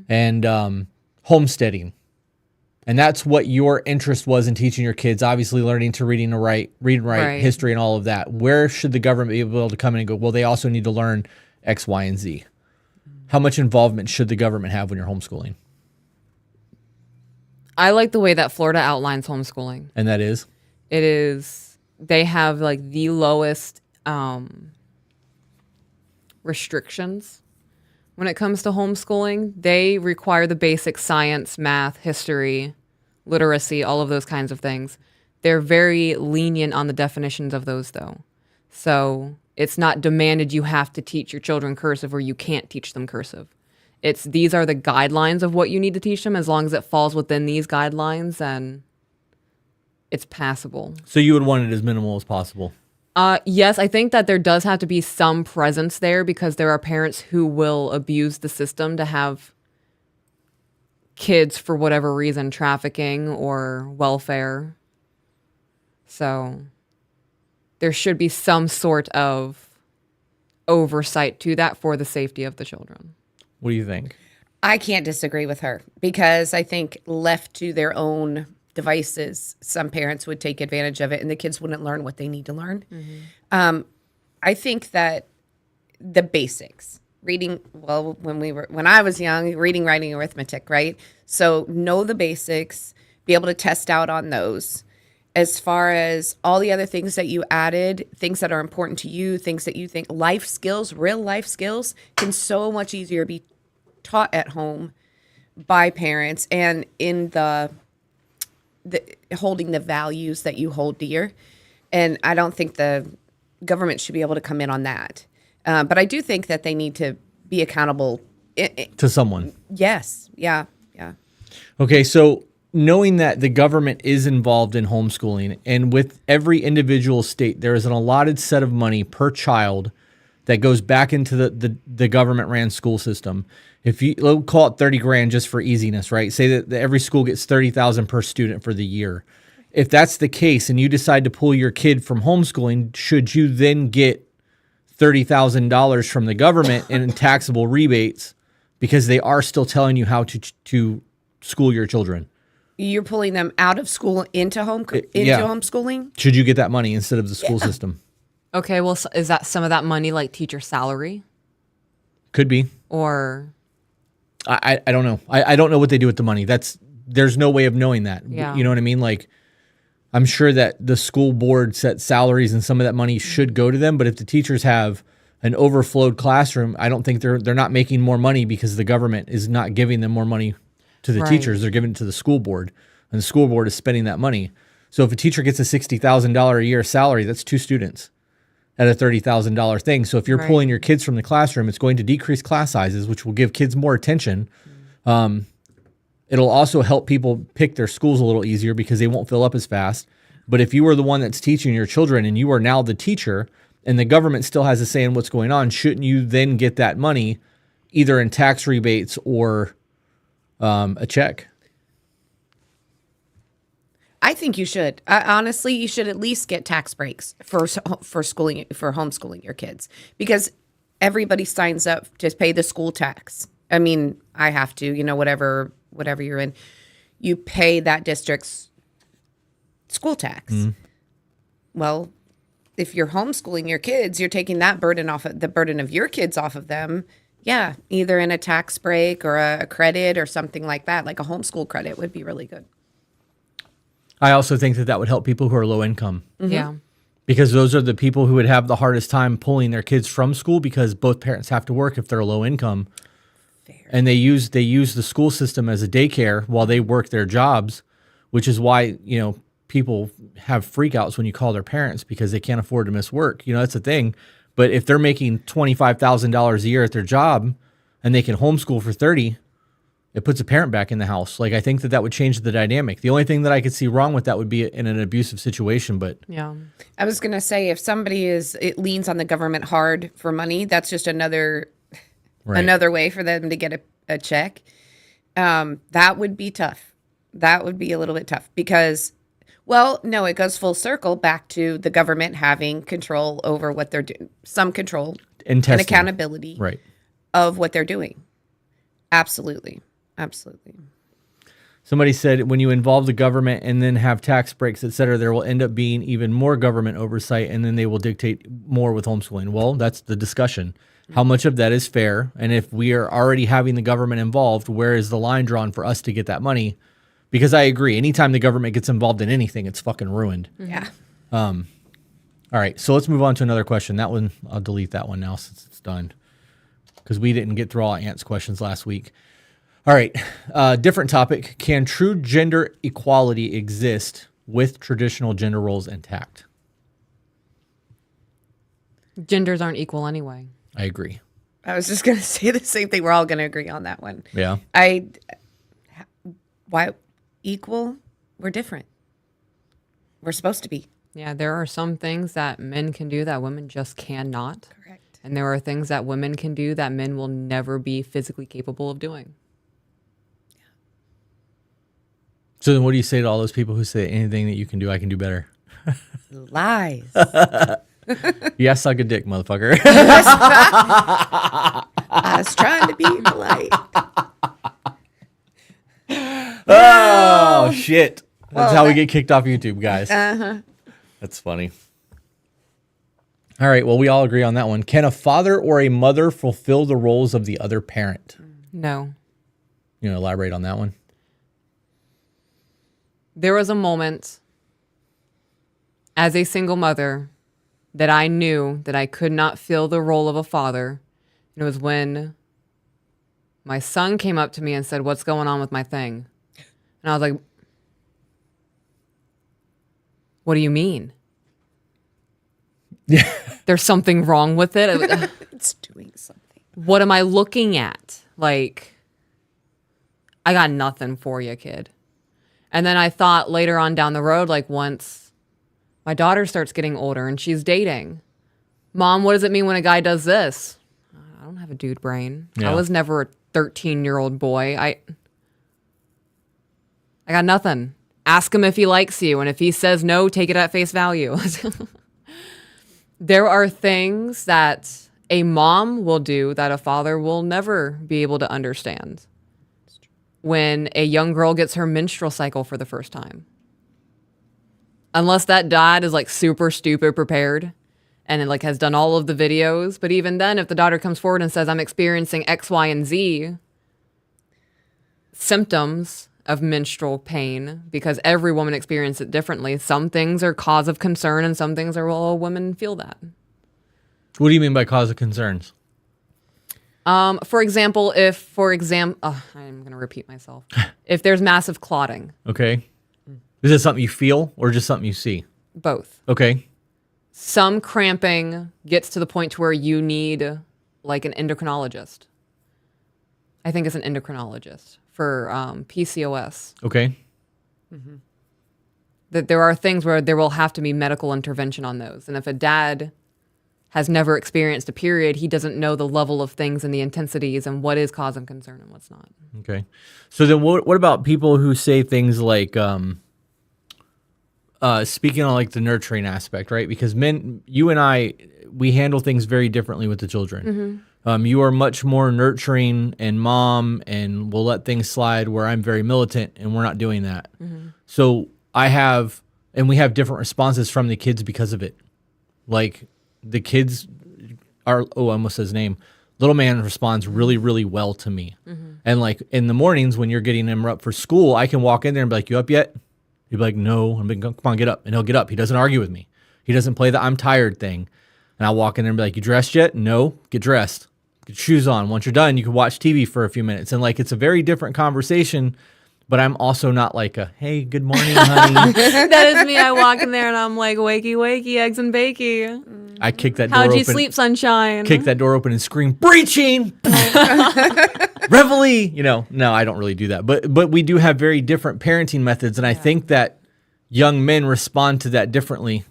and homesteading. And that's what your interest was in teaching your kids, obviously learning to read and write, Right. history and all of that. Where should the government be able to come in and go, well, they also need to learn X, Y, and Z? How much involvement should the government have when you're homeschooling? I like the way that Florida outlines homeschooling. And that is? It is, they have like the lowest restrictions when it comes to homeschooling. They require the basic science, math, history, literacy, all of those kinds of things. They're very lenient on the definitions of those, though. So it's not demanded you have to teach your children cursive or you can't teach them cursive. These are the guidelines of what you need to teach them. As long as it falls within these guidelines, then it's passable. So you would want it as minimal as possible. Yes, I think that there does have to be some presence there because there are parents who will abuse the system to have kids for whatever reason, trafficking or welfare. So there should be some sort of oversight to that for the safety of the children. What do you think? I can't disagree with her because I think left to their own devices, some parents would take advantage of it and the kids wouldn't learn what they need to learn. I think that the basics, reading, well, when I was young, reading, writing, arithmetic, right? So know the basics, be able to test out on those. As far as all the other things that you added, things that are important to you, things that you think, life skills, real life skills can so much easier be taught at home by parents and in the holding the values that you hold dear. And I don't think the government should be able to come in on that. But I do think that they need to be accountable. To someone. Yes. Yeah. Yeah. Okay, so knowing that the government is involved in homeschooling, and with every individual state, there is an allotted set of money per child that goes back into the government ran school system. If you call it 30 grand just for easiness, right? Say that every school gets 30,000 per student for the year. If that's the case and you decide to pull your kid from homeschooling, should you then get $30,000 from the government in taxable rebates because they are still telling you how to school your children? You're pulling them out of school into homeschooling? Should you get that money instead of the school system? Okay, well, is that some of that money like teacher salary? Could be. Or I don't know. I don't know what they do with the money. That's there's no way of knowing that. Yeah. You know what I mean? Like, I'm sure that the school board sets salaries and some of that money should go to them. But if the teachers have an overflowed classroom, I don't think they're not making more money because the government is not giving them more money to the Right. teachers. They're giving it to the school board, and the school board is spending that money. So if a teacher gets a $60,000 a year salary, that's 2 students at a $30,000 thing. So if you're Right. pulling your kids from the classroom, it's going to decrease class sizes, which will give kids more attention. It'll also help people pick their schools a little easier because they won't fill up as fast. But if you are the one that's teaching your children and you are now the teacher and the government still has a say in what's going on, shouldn't you then get that money either in tax rebates or a check? I think you should. Honestly, you should at least get tax breaks for schooling, for homeschooling your kids, because everybody signs up to pay the school tax. I mean, I have to, whatever you're in, you pay that district's school tax. Well, if you're homeschooling your kids, you're taking that burden of your kids off of them. Yeah, either in a tax break or a credit or something like that, like a homeschool credit would be really good. I also think that would help people who are low income. Yeah. Because those are the people who would have the hardest time pulling their kids from school because both parents have to work if they're low income. Fair. And they use the school system as a daycare while they work their jobs, which is why, people have freakouts when you call their parents because they can't afford to miss work. That's the thing. But if they're making $25,000 a year at their job and they can homeschool for 30, it puts a parent back in the house. Like, I think that would change the dynamic. The only thing that I could see wrong with that would be in an abusive situation, but Yeah. I was going to say, if somebody it leans on the government hard for money, that's just another way for them to get a check. That would be tough. That would be a little bit tough because, well, no, it goes full circle back to the government having control over what they're doing, some control and accountability right. of what they're doing. Absolutely. Absolutely. Somebody said when you involve the government and then have tax breaks, et cetera, there will end up being even more government oversight and then they will dictate more with homeschooling. Well, that's the discussion. How much of that is fair? And if we are already having the government involved, where is the line drawn for us to get that money? Because I agree, anytime the government gets involved in anything, it's fucking ruined. Yeah. All right, so let's move on to another question. That one, I'll delete that one now since it's done. Because we didn't get through all Ant's questions last week. All right, different topic. Can true gender equality exist with traditional gender roles intact? Genders aren't equal anyway. I agree. I was just going to say the same thing. We're all going to agree on that one. Yeah. Why equal? We're different. We're supposed to be. Yeah, there are some things that men can do that women just cannot. Correct. And there are things that women can do that men will never be physically capable of doing. So then what do you say to all those people who say anything that you can do, I can do better? Lies. Yeah, suck a dick, motherfucker. I was trying to be polite. Oh, shit. That's how we get kicked off YouTube, guys. Uh-huh. That's funny. All right, well, we all agree on that one. Can a father or a mother fulfill the roles of the other parent? No. You want to elaborate on that one? There was a moment as a single mother that I knew that I could not fill the role of a father. And it was when my son came up to me and said, "What's going on with my thing?" And I was like, "What do you mean?" Yeah. There's something wrong with it. It's doing something. What am I looking at? Like, I got nothing for you, kid. And then I thought later on down the road, like once my daughter starts getting older and she's dating, Mom, what does it mean when a guy does this? I don't have a dude brain. Yeah. I was never a 13-year-old boy. I got nothing. Ask him if he likes you. And if he says no, take it at face value. There are things that a mom will do that a father will never be able to understand. When a young girl gets her menstrual cycle for the first time. Unless that dad is like super stupid prepared and like has done all of the videos. But even then, if the daughter comes forward and says, I'm experiencing X, Y, and Z symptoms, of menstrual pain because every woman experiences it differently. Some things are cause of concern and some things are, well, women feel that. What do you mean by cause of concerns? For example, I'm going to repeat myself. If there's massive clotting. Okay. Is it something you feel or just something you see? Both. Okay. Some cramping gets to the point to where you need like an endocrinologist. I think it's an endocrinologist for PCOS. Okay. That there are things where there will have to be medical intervention on those. And if a dad has never experienced a period, he doesn't know the level of things and the intensities and what is cause of concern and what's not. Okay. So then what about people who say things like, speaking on like the nurturing aspect, right? Because men, you and I, we handle things very differently with the children. You are much more nurturing and mom and will let things slide, where I'm very militant and we're not doing that. So we have different responses from the kids because of it. Like the kids are, I almost said his name. Little man responds really, really well to me. And like in the mornings when you're getting him up for school, I can walk in there and be like, you up yet? He'd be like, no. I'm like, come on, get up. And he'll get up. He doesn't argue with me. He doesn't play the I'm tired thing. And I'll walk in there and be like, you dressed yet? No. Get dressed. Get shoes on. Once you're done, you can watch TV for a few minutes. And like, it's a very different conversation, but I'm also not like a, hey, good morning, honey. That is me. I walk in there and I'm like, wakey, wakey, eggs and bakey. I kick that door open. How'd you sleep, sunshine? Kick that door open and scream, breaching! Reveille! No, I don't really do that. But we do have very different parenting methods, and I think that young men respond to that differently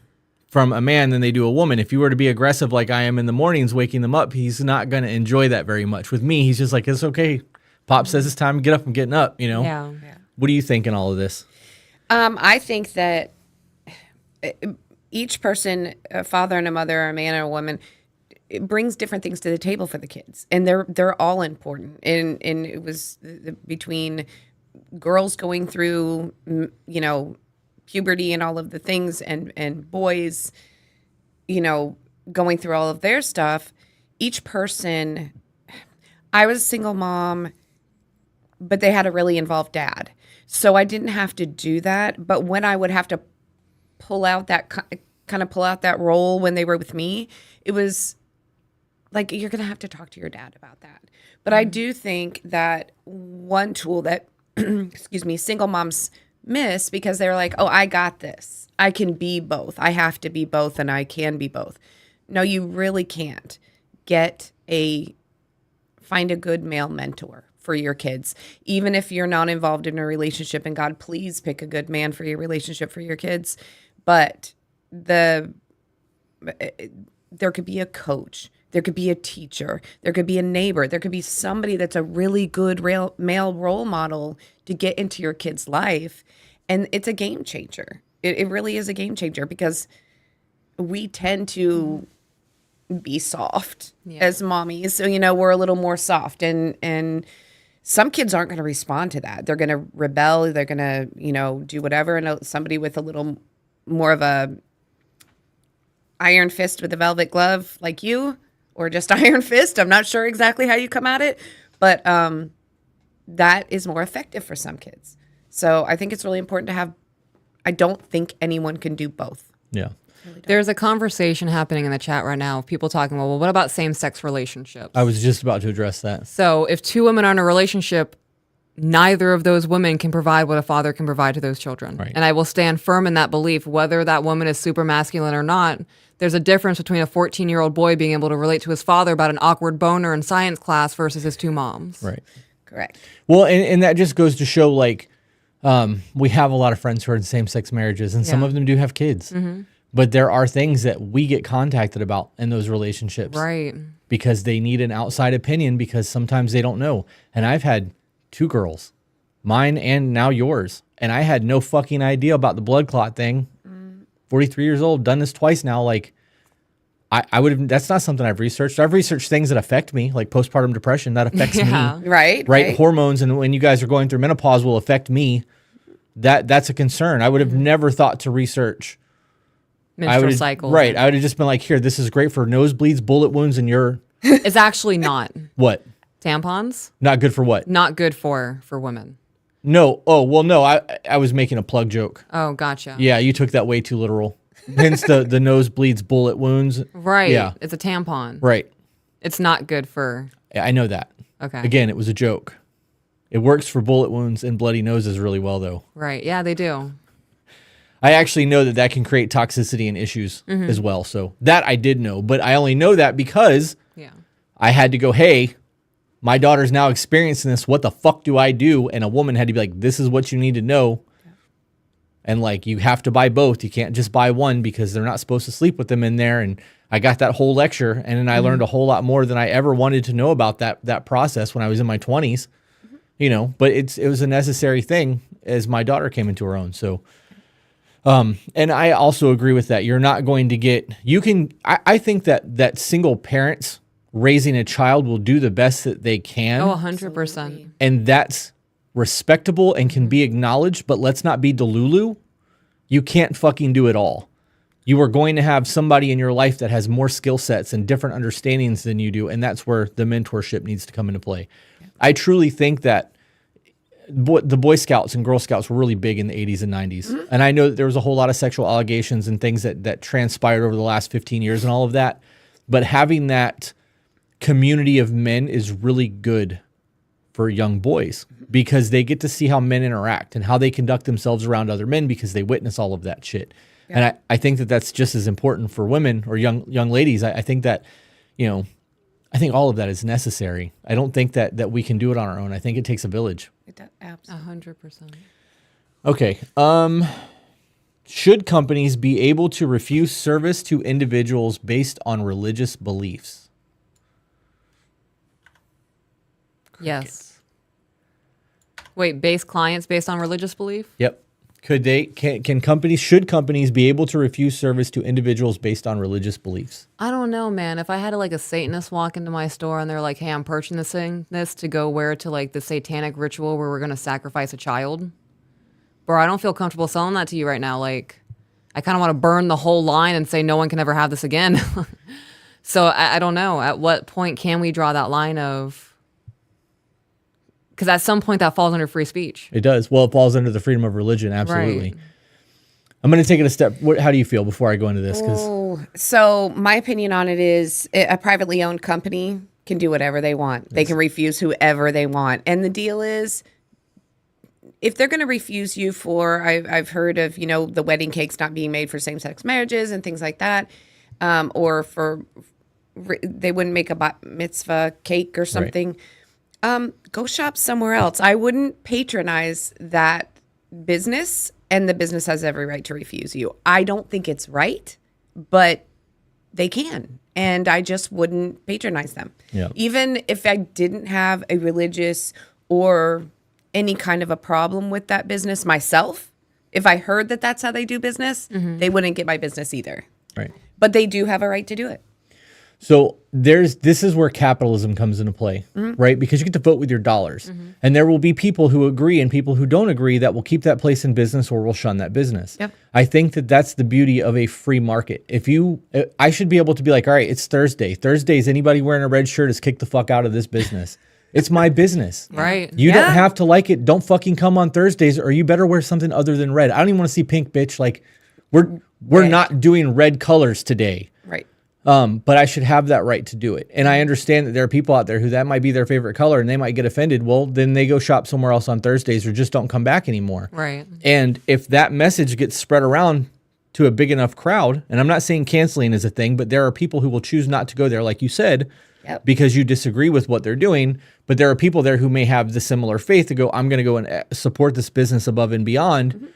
from a man than they do a woman. If you were to be aggressive like I am in the mornings, waking them up, he's not going to enjoy that very much. With me, he's just like, it's okay. Pop says it's time to get up. I'm getting up, Yeah. What do you think in all of this? I think that each person, a father and a mother, a man and a woman, it brings different things to the table for the kids, and they're all important. And it was between girls going through, puberty and all of the things, and boys, going through all of their stuff. Each person, I was a single mom, but they had a really involved dad, so I didn't have to do that. But when I would have to pull out that role when they were with me, it was like, you're going to have to talk to your dad about that. But I do think that one tool that, single moms miss, because they're like, oh, I got this. I can be both. I have to be both, and I can be both. No, you really can't. Find a good male mentor for your kids, even if you're not involved in a relationship, and God, please pick a good man for your relationship for your kids. But there could be a coach, there could be a teacher, there could be a neighbor, there could be somebody that's a really good male role model to get into your kid's life. And it's a game changer. It really is a game changer, because we tend to be soft as mommies. So, we're a little more soft, and some kids aren't going to respond to that. They're going to rebel. They're going to, do whatever. And somebody with a little more of a iron fist with a velvet glove like you, or just iron fist, I'm not sure exactly how you come at it, but that is more effective for some kids. So I think it's really important to have, I don't think anyone can do both. Yeah. There's a conversation happening in the chat right now of people talking, well, what about same-sex relationships? I was just about to address that. So if two women are in a relationship, neither of those women can provide what a father can provide to those children. Right. And I will stand firm in that belief, whether that woman is super masculine or not. There's a difference between a 14-year-old boy being able to relate to his father about an awkward boner in science class versus his two moms. Right. Correct. Well, and that just goes to show, like, we have a lot of friends who are in same-sex marriages, and some of them do have kids. Mm-hmm. But there are things that we get contacted about in those relationships. Right. Because they need an outside opinion, because sometimes they don't know. And I've had 2 girls, mine and now yours, and I had no fucking idea about the blood clot thing. 43 years old, done this twice now. Like, I would have, that's not something I've researched. I've researched things that affect me, like postpartum depression, that affects me. Right. Hormones, and when you guys are going through menopause, will affect me. That's a concern. I would have never thought to research menstrual cycle. Right. I would have just been like, here, this is great for nosebleeds, bullet wounds, and your... It's actually not. What? Tampons? Not good for what? Not good for women. No. Oh, well, no. I was making a plug joke. Oh, gotcha. Yeah, you took that way too literal. Hence the nosebleeds, bullet wounds. Right. Yeah. It's a tampon. Right. It's not good for. Yeah, I know that. Okay. Again, it was a joke. It works for bullet wounds and bloody noses really well, though. Right. Yeah, they do. I actually know that can create toxicity and issues as well. So that I did know, but I only know that because I had to go, hey, my daughter's now experiencing this. What the fuck do I do? And a woman had to be like, this is what you need to know. And like, you have to buy both. You can't just buy one because they're not supposed to sleep with them in there. And I got that whole lecture, and then I learned a whole lot more than I ever wanted to know about that process when I was in my 20s. You know, but it was a necessary thing as my daughter came into her own. So, and I also agree with that. You're not going to get, I think that single parents raising a child will do the best that they can. Oh, 100%. And that's respectable and can be acknowledged, but let's not be delulu. You can't fucking do it all. You are going to have somebody in your life that has more skill sets and different understandings than you do. And that's where the mentorship needs to come into play. I truly think that the Boy Scouts and Girl Scouts were really big in the 80s and 90s. And I know that there was a whole lot of sexual allegations and things that transpired over the last 15 years and all of that. But having that community of men is really good for young boys because they get to see how men interact and how they conduct themselves around other men because they witness all of that shit. Yeah. And I think that that's just as important for women or young ladies. I think that, I think all of that is necessary. I don't think that we can do it on our own. I think it takes a village. It does, absolutely. 100%. Okay. Should companies be able to refuse service to individuals based on religious beliefs? Yes. Wait, clients based on religious belief? Yep. Should companies be able to refuse service to individuals based on religious beliefs? I don't know, man. If I had a Satanist walk into my store and they're like, hey, I'm purchasing this to go wear to the satanic ritual where we're going to sacrifice a child. Bro, I don't feel comfortable selling that to you right now. I kind of want to burn the whole line and say no one can ever have this again. So I don't know. At what point can we draw that line of... Because at some point that falls under free speech. It does. Well, it falls under the freedom of religion. Absolutely. Right. I'm going to take it a step. How do you feel before I go into this? So my opinion on it is a privately owned company can do whatever they want. Yes. They can refuse whoever they want. And the deal is, if they're going to refuse you for, I've heard of, the wedding cakes not being made for same-sex marriages and things like that, or they wouldn't make a bat mitzvah cake or something. Right. Go shop somewhere else. I wouldn't patronize that business, and the business has every right to refuse you. I don't think it's right, but they can, and I just wouldn't patronize them. Yeah. Even if I didn't have a religious or any kind of a problem with that business myself, if I heard that that's how they do business, they wouldn't get my business either. Right. But they do have a right to do it. So this is where capitalism comes into play, right? Because you get to vote with your dollars. And there will be people who agree and people who don't agree that will keep that place in business or will shun that business. Yep. I think that that's the beauty of a free market. I should be able to be like, all right, it's Thursday. Thursdays, anybody wearing a red shirt is kicked the fuck out of this business. It's my business. Right. You don't have to like it. Don't fucking come on Thursdays, or you better wear something other than red. I don't even want to see pink, bitch. We're not doing red colors today. Right. But I should have that right to do it. And I understand that there are people out there who that might be their favorite color and they might get offended. Well, then they go shop somewhere else on Thursdays or just don't come back anymore. Right. And if that message gets spread around to a big enough crowd, and I'm not saying canceling is a thing, but there are people who will choose not to go there, like you said, because you disagree with what they're doing. But there are people there who may have the similar faith to go, I'm going to go and support this business above and beyond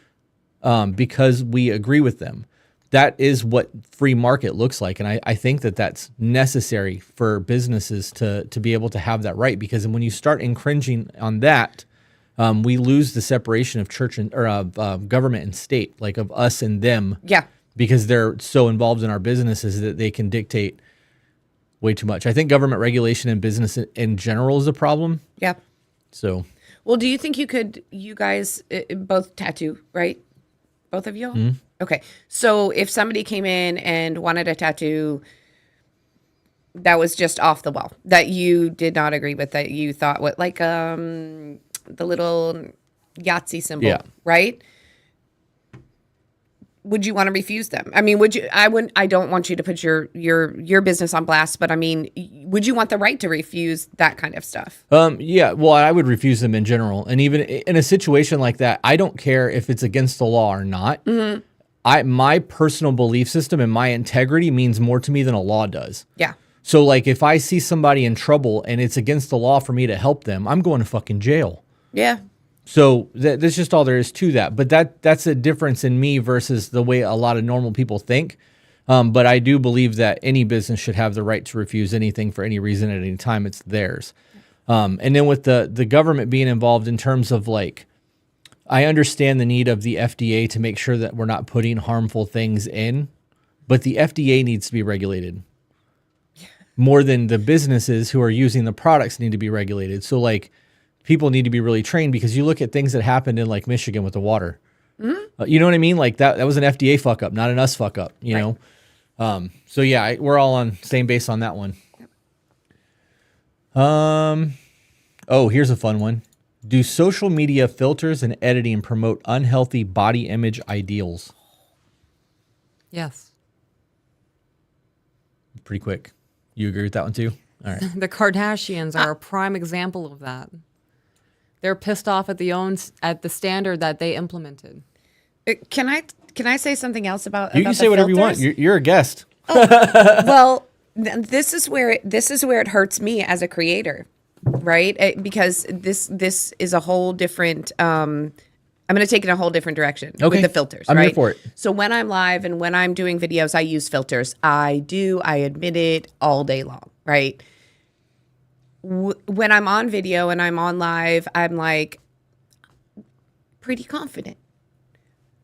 because we agree with them. That is what free market looks like. And I think that that's necessary for businesses to be able to have that right. Because when you start infringing on that, we lose the separation of church or of government and state, like of us and them. Yeah. Because they're so involved in our businesses that they can dictate way too much. I think government regulation in business in general is a problem. Yeah. So. Well, do you think you guys both tattoo, right? Both of you? Mm-hmm. Okay. So if somebody came in and wanted a tattoo that was just off the wall, that you did not agree with, that you thought the little Yahtzee symbol, Yeah. right? Would you want to refuse them? I mean, would you? I don't want you to put your business on blast, but I mean, would you want the right to refuse that kind of stuff? Yeah, well, I would refuse them in general. And even in a situation like that, I don't care if it's against the law or not. My personal belief system and my integrity means more to me than a law does. Yeah. So like if I see somebody in trouble and it's against the law for me to help them, I'm going to fucking jail. Yeah. So that's just all there is to that. But that's a difference in me versus the way a lot of normal people think. But I do believe that any business should have the right to refuse anything for any reason at any time. It's theirs. And then with the government being involved in terms of like, I understand the need of the FDA to make sure that we're not putting harmful things in, but the FDA needs to be regulated more than the businesses who are using the products need to be regulated. So like, people need to be really trained because you look at things that happened in like Michigan with the water. You know what I mean? Like that was an FDA fuck up, not an us fuck up, you know? So yeah, we're all on same base on that one. Oh, here's a fun one. Do social media filters and editing promote unhealthy body image ideals? Yes. Pretty quick. You agree with that one too? All right. The Kardashians are a prime example of that. They're pissed off at the standard that they implemented. Can I say something else about? You can say whatever you want. You're a guest. Well, this is where it hurts me as a creator, right? Because this is a whole different. I'm going to take it in a whole different direction with the filters. I'm right? here for it. So when I'm live and when I'm doing videos, I use filters. I admit it all day long, right? When I'm on video and I'm on live, I'm like pretty confident.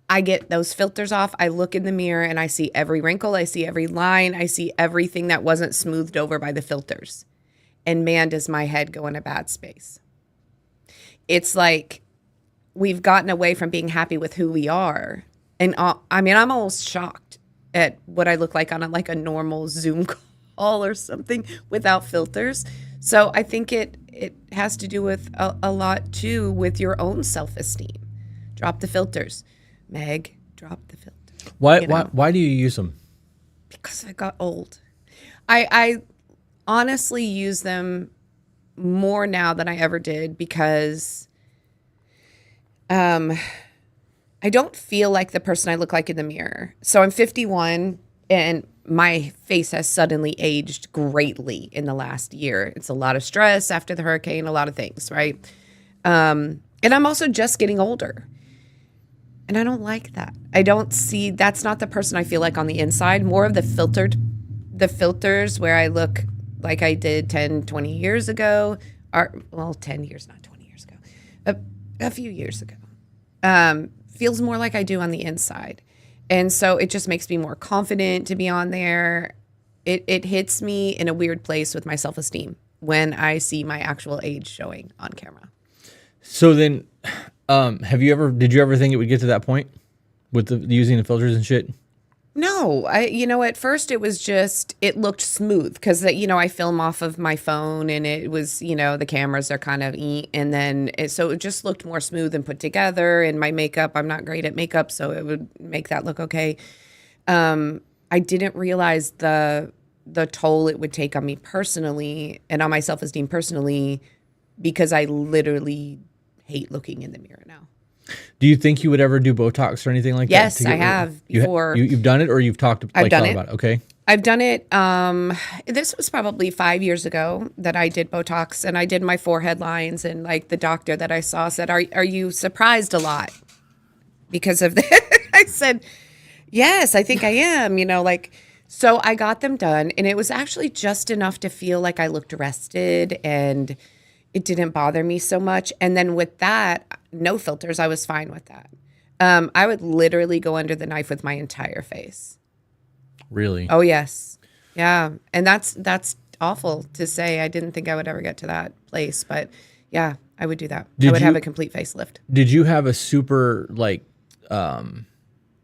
I get those filters off. I look in the mirror and I see every wrinkle. I see every line. I see everything that wasn't smoothed over by the filters. And man, does my head go in a bad space. It's like we've gotten away from being happy with who we are. And I'm almost shocked at what I look like on a normal Zoom call or something without filters. So I think it has to do with a lot too with your own self-esteem. Drop the filters. Meg, drop the filters. Why do you use them? Because I got old. I honestly use them more now than I ever did because I don't feel like the person I look like in the mirror. So I'm 51 and my face has suddenly aged greatly in the last year. It's a lot of stress after the hurricane, a lot of things, right? And I'm also just getting older. And I don't like that. I don't see, that's not the person I feel like on the inside. More of the filters where I look like I did 10, 20 years ago, 10 years, not 20 years ago, a few years ago, feels more like I do on the inside. And so it just makes me more confident to be on there. It hits me in a weird place with my self-esteem when I see my actual age showing on camera. So then, did you ever think it would get to that point with using the filters and shit? No, at first it was just, it looked smooth because, I film off of my phone and it was, the cameras are kind of, and then, so it just looked more smooth and put together. And my makeup, I'm not great at makeup, so it would make that look okay. I didn't realize the toll it would take on me personally and on my self-esteem personally because I literally hate looking in the mirror now. Do you think you would ever do Botox or anything like that? Yes, I have before. You've done it or you've thought about it? Okay. I've done it. This was probably 5 years ago that I did Botox and I did my forehead lines and like the doctor that I saw said, are you surprised a lot because of that? I said, yes, I think I am, so I got them done and it was actually just enough to feel like I looked rested and it didn't bother me so much. And then with that, no filters, I was fine with that. I would literally go under the knife with my entire face. Really? Oh, yes. Yeah. And that's awful to say. I didn't think I would ever get to that place. But yeah, I would do that. I would have a complete facelift. Did you have a super,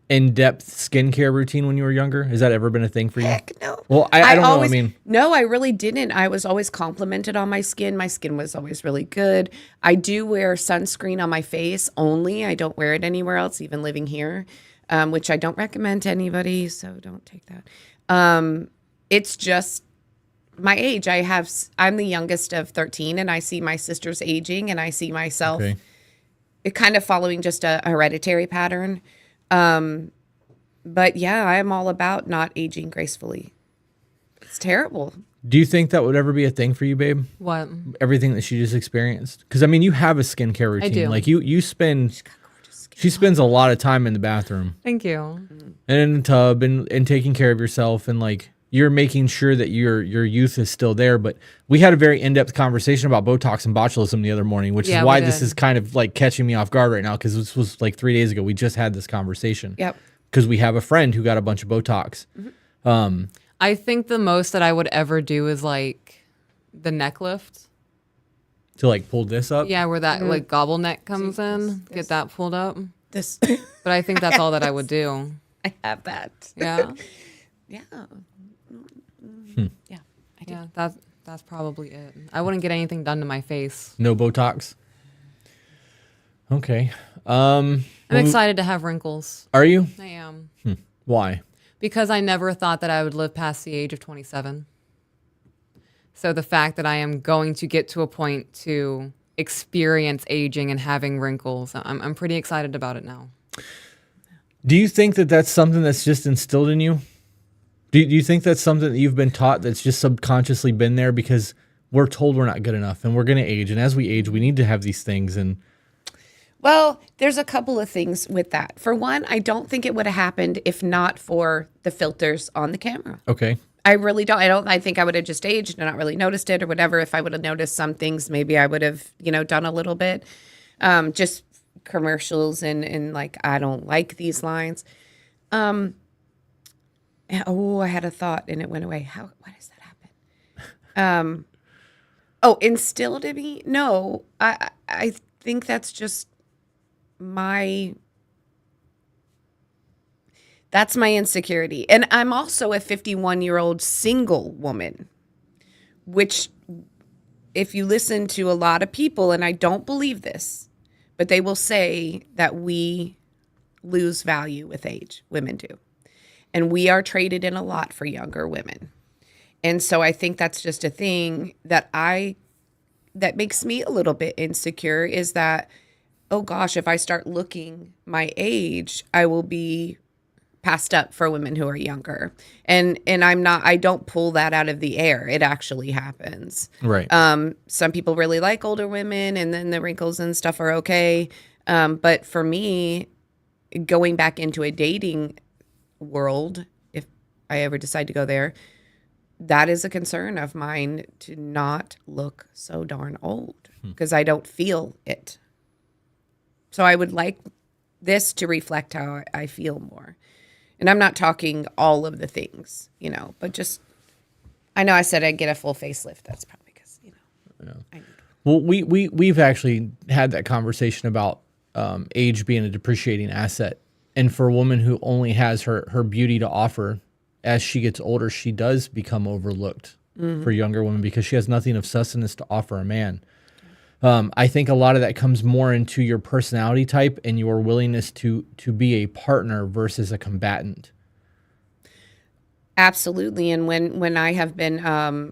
in-depth skincare routine when you were younger? Has that ever been a thing for you? Heck no. Well, I don't know. I mean, no, I really didn't. I was always complimented on my skin. My skin was always really good. I do wear sunscreen on my face only. I don't wear it anywhere else, even living here, which I don't recommend to anybody. So don't take that. It's just my age. I'm the youngest of 13, and I see my sisters aging, and I see myself kind of following just a hereditary pattern. But yeah, I am all about not aging gracefully. It's terrible. do you think that would ever be a thing for you, babe? What? Everything that she just experienced? Because I mean, you have a skincare routine. do. Like you spend. She spends a lot of time in the bathroom Thank you. and in the tub and taking care of yourself, and like you're making sure that your youth is still there. But we had a very in-depth conversation about Botox and botulism the other morning, which is why this is kind of like catching me off guard right now, because this was like 3 days ago. We just had this conversation. Yep. Because we have a friend who got a bunch of Botox. I think the most that I would ever do is like the neck lift. To like pull this up. Yeah, where that like gobble neck comes in. Get that pulled up. This. But I think that's all that I would do. I have that. Yeah. Yeah. Yeah. I do. Yeah, that's probably it. I wouldn't get anything done to my face. No Botox. Okay. I'm excited to have wrinkles. Are you? I am. Why? Because I never thought that I would live past the age of 27. So the fact that I am going to get to a point to experience aging and having wrinkles, I'm pretty excited about it now. Do you think that that's something that's just instilled in you? Do you think that's something that you've been taught that's just subconsciously been there because we're told we're not good enough and we're going to age, and as we age, we need to have these things? And Well, there's a couple of things with that. For one, I don't think it would have happened if not for the filters on the camera. okay, I really don't. I think I would have just aged and not really noticed it or whatever. If I would have noticed some things, maybe I would have, done a little bit. Just commercials and like, I don't like these lines. I had a thought and it went away. Why does that happen? Instilled in me? No, I think that's just that's my insecurity. And I'm also a 51-year-old single woman, which if you listen to a lot of people, and I don't believe this, but they will say that we lose value with age. Women do. And we are traded in a lot for younger women. And so I think that's just a thing that makes me a little bit insecure, is that, oh gosh, if I start looking my age, I will be passed up for women who are younger. And I don't pull that out of the air. It actually happens. right. Some people really like older women, and then the wrinkles and stuff are okay. But for me, going back into a dating world, if I ever decide to go there, that is a concern of mine, to not look so darn old, because I don't feel it. So I would like this to reflect how I feel more. And I'm not talking all of the things, but just, I know I said I'd get a full facelift. That's probably because, I need. Well, we've actually had that conversation about age being a depreciating asset. And for a woman who only has her beauty to offer, as she gets older, she does become overlooked for younger women because she has nothing of sustenance to offer a man. I think a lot of that comes more into your personality type and your willingness to be a partner versus a combatant. Absolutely. And when I have been,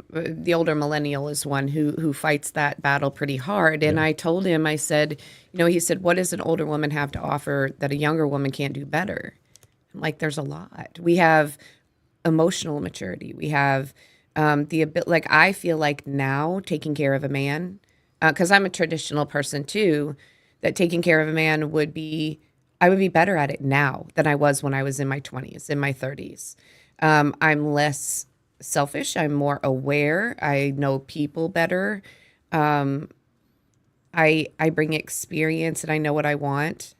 the older millennial is one who fights that battle pretty hard. And I told him, I said, he said, what does an older woman have to offer that a younger woman can't do better? I'm like, there's a lot. We have emotional maturity. We have the ability, like, I feel like now taking care of a man, because I'm a traditional person too, that taking care of a man I would be better at it now than I was when I was in my 20s, in my 30s. I'm less selfish. I'm more aware. I know people better. I bring experience and I know what I want.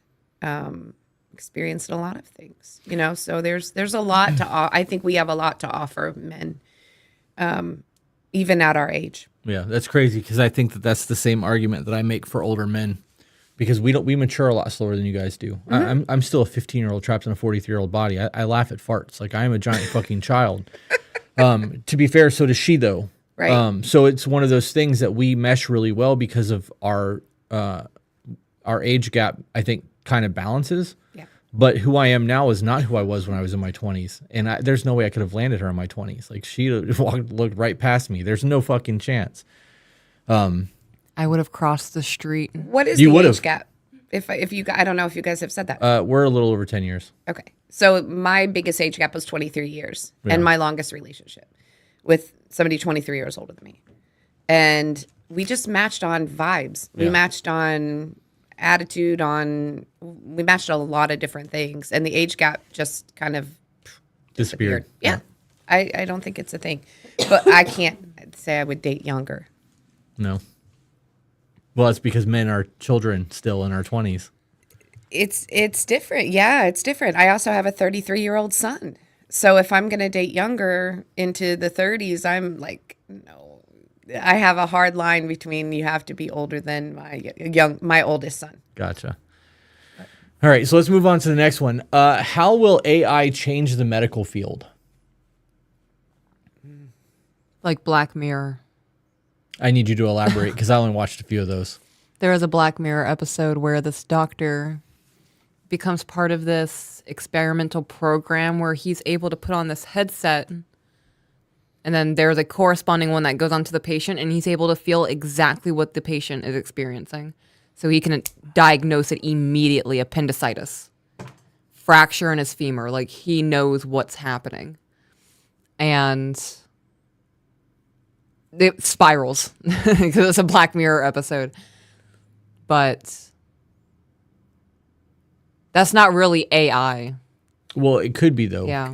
Experienced a lot of things, so there's a lot I think we have a lot to offer men, even at our age. Yeah, that's crazy because I think that that's the same argument that I make for older men, because we mature a lot slower than you guys do. I'm still a 15-year-old trapped in a 43-year-old body. I laugh at farts. Like, I am a giant fucking child. To be fair, so does she, though. Right. So it's one of those things that we mesh really well because of our age gap, I think, kind of balances. Yeah. But who I am now is not who I was when I was in my 20s. And there's no way I could have landed her in my 20s. Like, she looked right past me. There's no fucking chance. I would have crossed the street. What is You the would've. age gap? If you, I don't know if you guys have said that. We're a little over 10 years. Okay. So my biggest age gap was 23 years Yeah. and my longest relationship with somebody 23 years older than me. And we just matched on vibes. We Yeah. matched on attitude, we matched a lot of different things. And the age gap just kind of Disappeared. Yeah. I don't think it's a thing. But I can't say I would date younger. No. Well, it's because men are children still in our 20s. It's different. Yeah, it's different. I also have a 33-year-old son. So if I'm going to date younger into the 30s, I'm like, no. I have a hard line between you have to be older than my oldest son. Gotcha. All right, so let's move on to the next one. How will AI change the medical field? Like Black Mirror. I need you to elaborate because I only watched a few of those. There is a Black Mirror episode where this doctor becomes part of this experimental program where he's able to put on this headset, and then there's a corresponding one that goes on to the patient, and he's able to feel exactly what the patient is experiencing. So he can diagnose it immediately, appendicitis, fracture in his femur. Like, he knows what's happening. And it spirals because it's a Black Mirror episode. But that's not really AI. Well, it could be though. Yeah.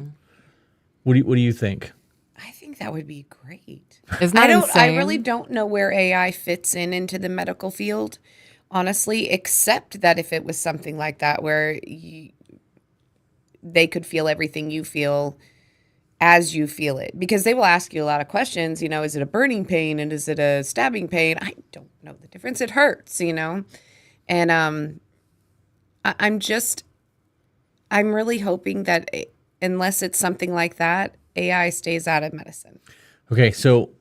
What do you think? I think that would be great. Isn't that I insane? really don't know where AI fits into the medical field, honestly, except that if it was something like that where they could feel everything you feel as you feel it, because they will ask you a lot of questions. You know, is it a burning pain and is it a stabbing pain? I don't know the difference. It hurts, and I'm really hoping that unless it's something like that, AI stays out of medicine. Okay, so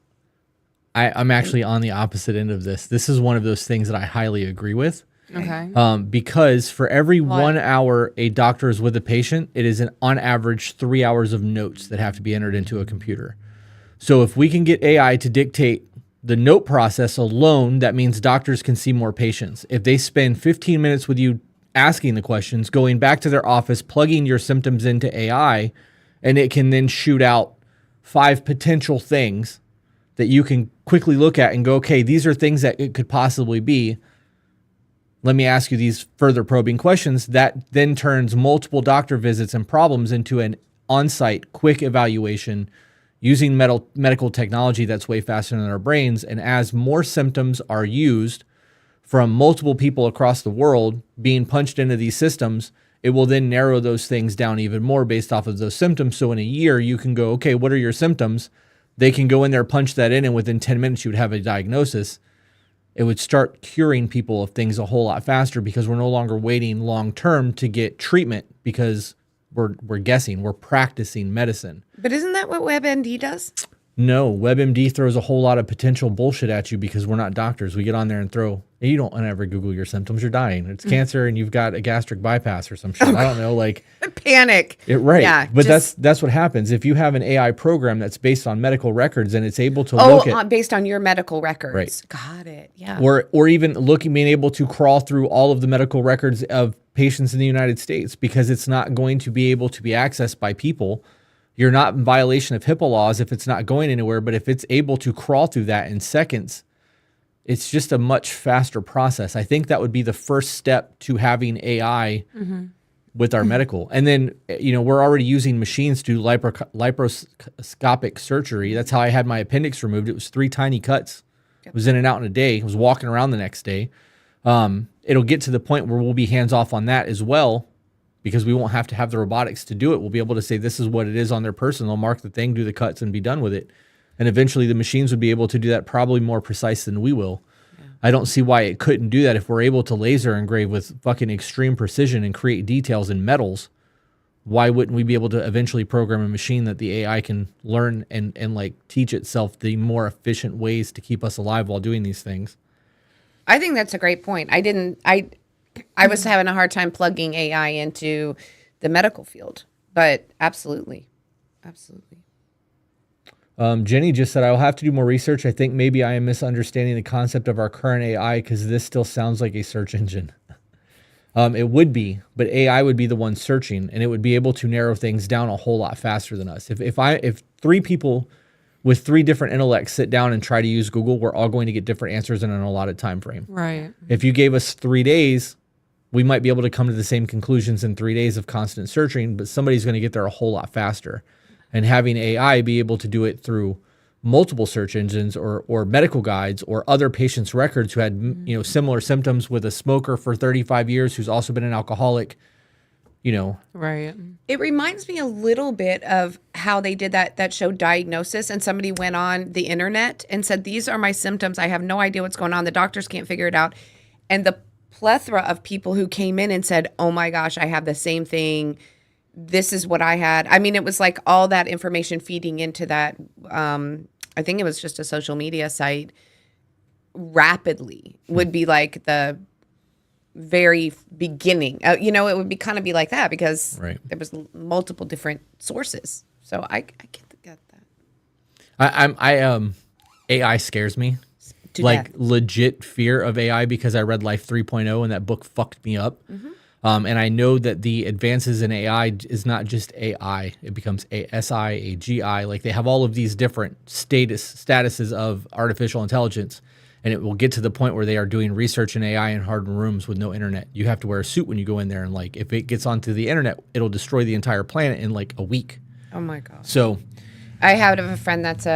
I'm actually on the opposite end of this. This is one of those things that I highly agree with. Okay. Because for every 1 hour a doctor is with a patient, it is on average 3 hours of notes that have to be entered into a computer. So if we can get AI to dictate the note process alone, that means doctors can see more patients. If they spend 15 minutes with you asking the questions, going back to their office, plugging your symptoms into AI, and it can then shoot out 5 potential things that you can quickly look at and go, okay, these are things that it could possibly be. Let me ask you these further probing questions. That then turns multiple doctor visits and problems into an on-site quick evaluation using medical technology that's way faster than our brains. And as more symptoms are used from multiple people across the world being punched into these systems, it will then narrow those things down even more based off of those symptoms. So in a year, you can go, okay, what are your symptoms? They can go in there, punch that in, and within 10 minutes, you would have a diagnosis. It would start curing people of things a whole lot faster because we're no longer waiting long term to get treatment because we're guessing, we're practicing medicine. But isn't that what WebMD does? No, WebMD throws a whole lot of potential bullshit at you because we're not doctors. We get on there and throw, you don't ever Google your symptoms, you're dying. It's cancer and you've got a gastric bypass or some shit. I don't know, like Panic. right. Yeah, But that's what happens. If you have an AI program that's based on medical records and it's able to look at based on your medical records. Right. Got it. Yeah. or even being able to crawl through all of the medical records of patients in the United States because it's not going to be able to be accessed by people. You're not in violation of HIPAA laws if it's not going anywhere, but if it's able to crawl through that in seconds, it's just a much faster process. I think that would be the first step to having AI with our medical. And then, we're already using machines to do laparoscopic surgery. That's how I had my appendix removed. It was 3 tiny cuts. It was in and out in a day. I was walking around the next day. It'll get to the point where we'll be hands off on that as well, because we won't have to have the robotics to do it. We'll be able to say this is what it is on their person. They'll mark the thing, do the cuts, and be done with it. And eventually the machines would be able to do that probably more precise than we will. I don't see why it couldn't do that. If we're able to laser engrave with fucking extreme precision and create details in metals, why wouldn't we be able to eventually program a machine that the AI can learn and like teach itself the more efficient ways to keep us alive while doing these things? I think that's a great point. I was having a hard time plugging AI into the medical field, but absolutely. Absolutely. Jenny just said, I will have to do more research. I think maybe I am misunderstanding the concept of our current AI because this still sounds like a search engine. It would be, but AI would be the one searching, and it would be able to narrow things down a whole lot faster than us. If three people with three different intellects sit down and try to use Google, we're all going to get different answers in an allotted time frame. Right. If you gave us 3 days, we might be able to come to the same conclusions in 3 days of constant searching, but somebody's going to get there a whole lot faster. And having AI be able to do it through multiple search engines or medical guides or other patients' records who had similar symptoms with a smoker for 35 years who's also been an alcoholic, Right. It reminds me a little bit of how they did that show Diagnosis, and somebody went on the internet and said, these are my symptoms. I have no idea what's going on. The doctors can't figure it out. And the plethora of people who came in and said, oh my gosh, I have the same thing. This is what I had. I mean, it was like all that information feeding into that. I think it was just a social media site rapidly would be like the very beginning. It would be kind of be like that because there was multiple different sources. So I get that. AI scares me. Like legit fear of AI because I read Life 3.0 and that book fucked me up. Mm-hmm. And I know that the advances in AI is not just AI. It becomes ASI, AGI. Like they have all of these different statuses of artificial intelligence. And it will get to the point where they are doing research in AI in hardened rooms with no internet. You have to wear a suit when you go in there. And like, if it gets onto the internet, it'll destroy the entire planet in like a week. Oh my God. So I have a friend that's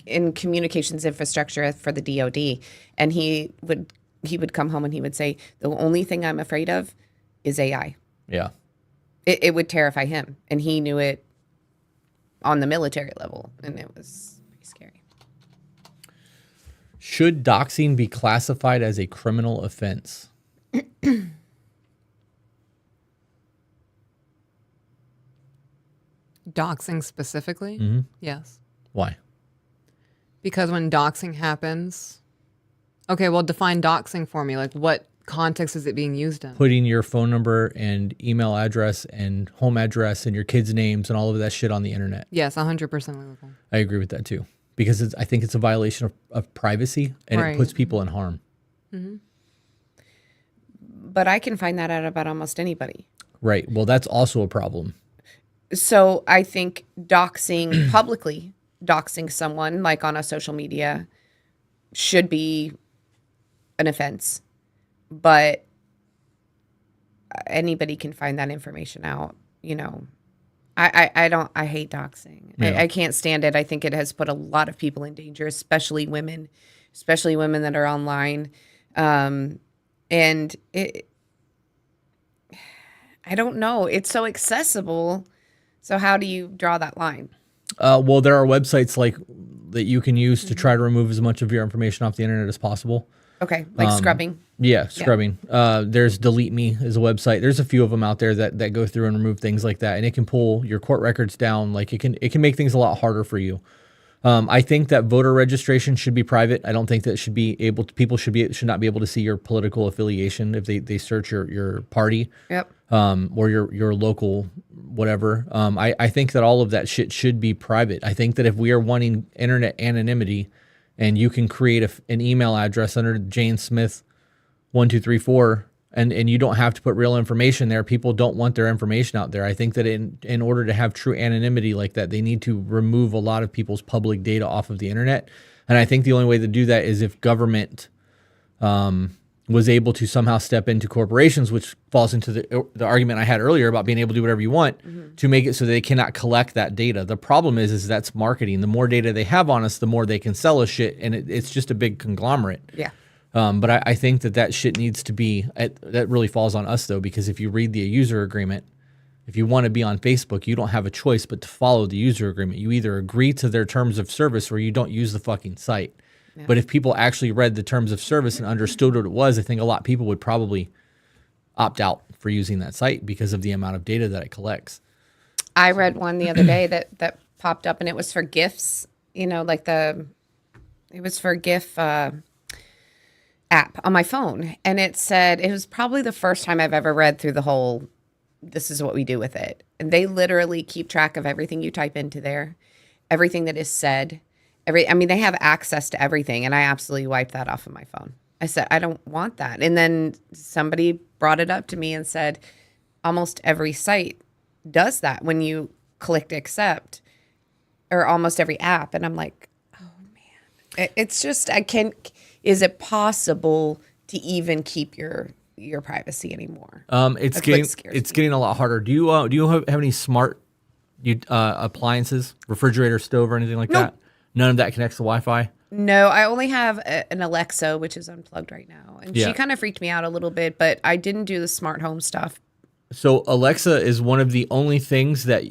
in communications infrastructure for the DoD. And he would come home and he would say, the only thing I'm afraid of is AI. Yeah. It would terrify him. And he knew it on the military level. And it was pretty scary. Should doxing be classified as a criminal offense? Doxing specifically? Mm-hmm. Yes. Why? Because when doxing happens... Okay, well, define doxing for me. Like, what context is it being used in? Putting your phone number and email address and home address and your kids' names and all of that shit on the internet. Yes, 100% legal. I agree with that too. Because I think it's a violation of privacy and it puts people in harm. Mm-hmm. But I can find that out about almost anybody. Right. Well, that's also a problem. So I think doxing, publicly doxing someone, like on a social media, should be an offense. But anybody can find that information out, I hate doxing. Yeah. I can't stand it. I think it has put a lot of people in danger, especially women that are online. And I don't know. It's so accessible. So how do you draw that line? Well, there are websites that you can use to try to remove as much of your information off the internet as possible. Okay, like scrubbing. Yeah, scrubbing. Yeah. There's Delete Me is a website. There's a few of them out there that go through and remove things like that, and it can pull your court records down. Like it can make things a lot harder for you. I think that voter registration should be private. I don't think that people should not be able to see your political affiliation if they search your party. Yep. Or your local whatever. I think that all of that shit should be private. I think that if we are wanting internet anonymity, and you can create an email address under Jane Smith 1234, and you don't have to put real information there. People don't want their information out there. I think that in order to have true anonymity like that, they need to remove a lot of people's public data off of the internet. And I think the only way to do that is if government was able to somehow step into corporations, which falls into the argument I had earlier about being able to do whatever you want, to make it so they cannot collect that data. The problem is that's marketing. The more data they have on us, the more they can sell us shit, and it's just a big conglomerate. Yeah. But I think that shit needs to be, that really falls on us though, because if you read the user agreement, if you want to be on Facebook, you don't have a choice but to follow the user agreement. You either agree to their terms of service or you don't use the fucking site. But if people actually read the terms of service and understood what it was, I think a lot of people would probably opt out for using that site because of the amount of data that it collects. I read one the other day that popped up, and it was for gifts. Like it was for GIF app on my phone, and it said it was probably the first time I've ever read through the whole. This is what we do with it, and they literally keep track of everything you type into there, everything that is said. They have access to everything, and I absolutely wiped that off of my phone. I said, I don't want that. And then somebody brought it up to me and said, almost every site does that when you clicked accept, or almost every app. And I'm like, oh man, it's just, is it possible to even keep your privacy anymore? It's getting a lot harder. Do you have any smart appliances, refrigerator, stove, or anything like that? None of that connects to Wi-Fi? No, I only have an Alexa, which is unplugged right now. And she kind of freaked me out a little bit, but I didn't do the smart home stuff. So Alexa is one of the only things that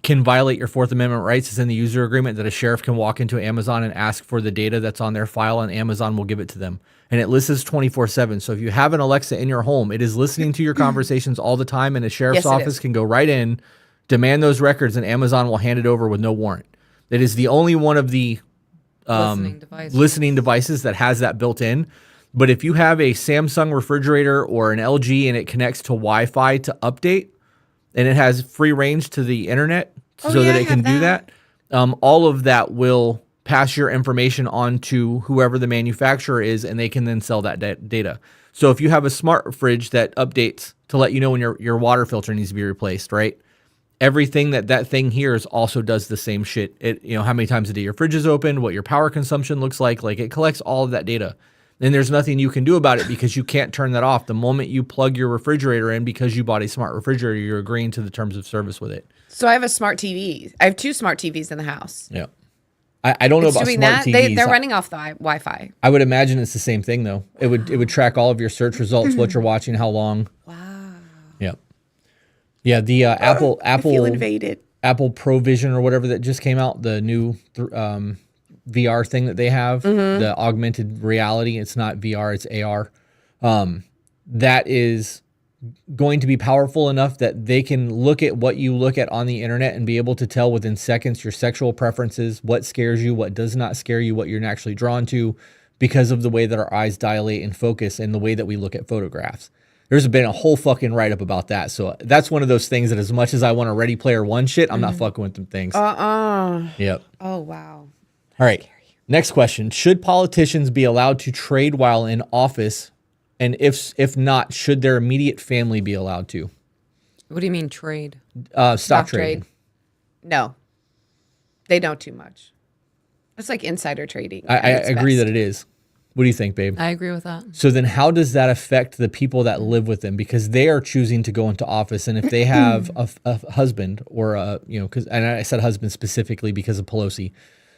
can violate your Fourth Amendment rights. It's in the user agreement that a sheriff can walk into Amazon and ask for the data that's on their file, and Amazon will give it to them. And it listens 24/7. So if you have an Alexa in your home, it is listening to your conversations all the time, and a sheriff's office can go right in, demand those records, and Amazon will hand it over with no warrant. It is the only one of the listening devices that has that built in. But if you have a Samsung refrigerator or an LG and it connects to Wi-Fi to update, and it has free range to the internet that it can do that, all of that will pass your information on to whoever the manufacturer is, and they can then sell that data. So if you have a smart fridge that updates to let you know when your water filter needs to be replaced, right? Everything that thing hears also does the same shit. How many times a day your fridge is open, what your power consumption looks like it collects all of that data. And there's nothing you can do about it because you can't turn that off. The moment you plug your refrigerator in, because you bought a smart refrigerator, you're agreeing to the terms of service with it. So I have a smart TV. I have 2 smart TVs in the house. Yeah. I don't know about doing smart that. TVs. They're running off the Wi-Fi. I would imagine it's the same thing though. It would track all of your search results, what you're watching, how long. Wow. Yep. Yeah, the Apple I feel invaded. Apple Provision or whatever that just came out, the new VR thing that they have, the augmented reality. It's not VR, it's AR. That is going to be powerful enough that they can look at what you look at on the internet and be able to tell within seconds your sexual preferences, what scares you, what does not scare you, what you're naturally drawn to, because of the way that our eyes dilate and focus and the way that we look at photographs. There's been a whole fucking write-up about that. So that's one of those things that as much as I want a Ready Player One shit, I'm not fucking with them things. Yep. Oh, wow. All right. Next question. Should politicians be allowed to trade while in office? And if not, should their immediate family be allowed to? What do you mean trade? Stock trading. No. They don't too much. It's like insider trading. I agree that it is. What do you think, babe? I agree with that. So then how does that affect the people that live with them? Because they are choosing to go into office. And if they have a husband or and I said husband specifically because of Pelosi.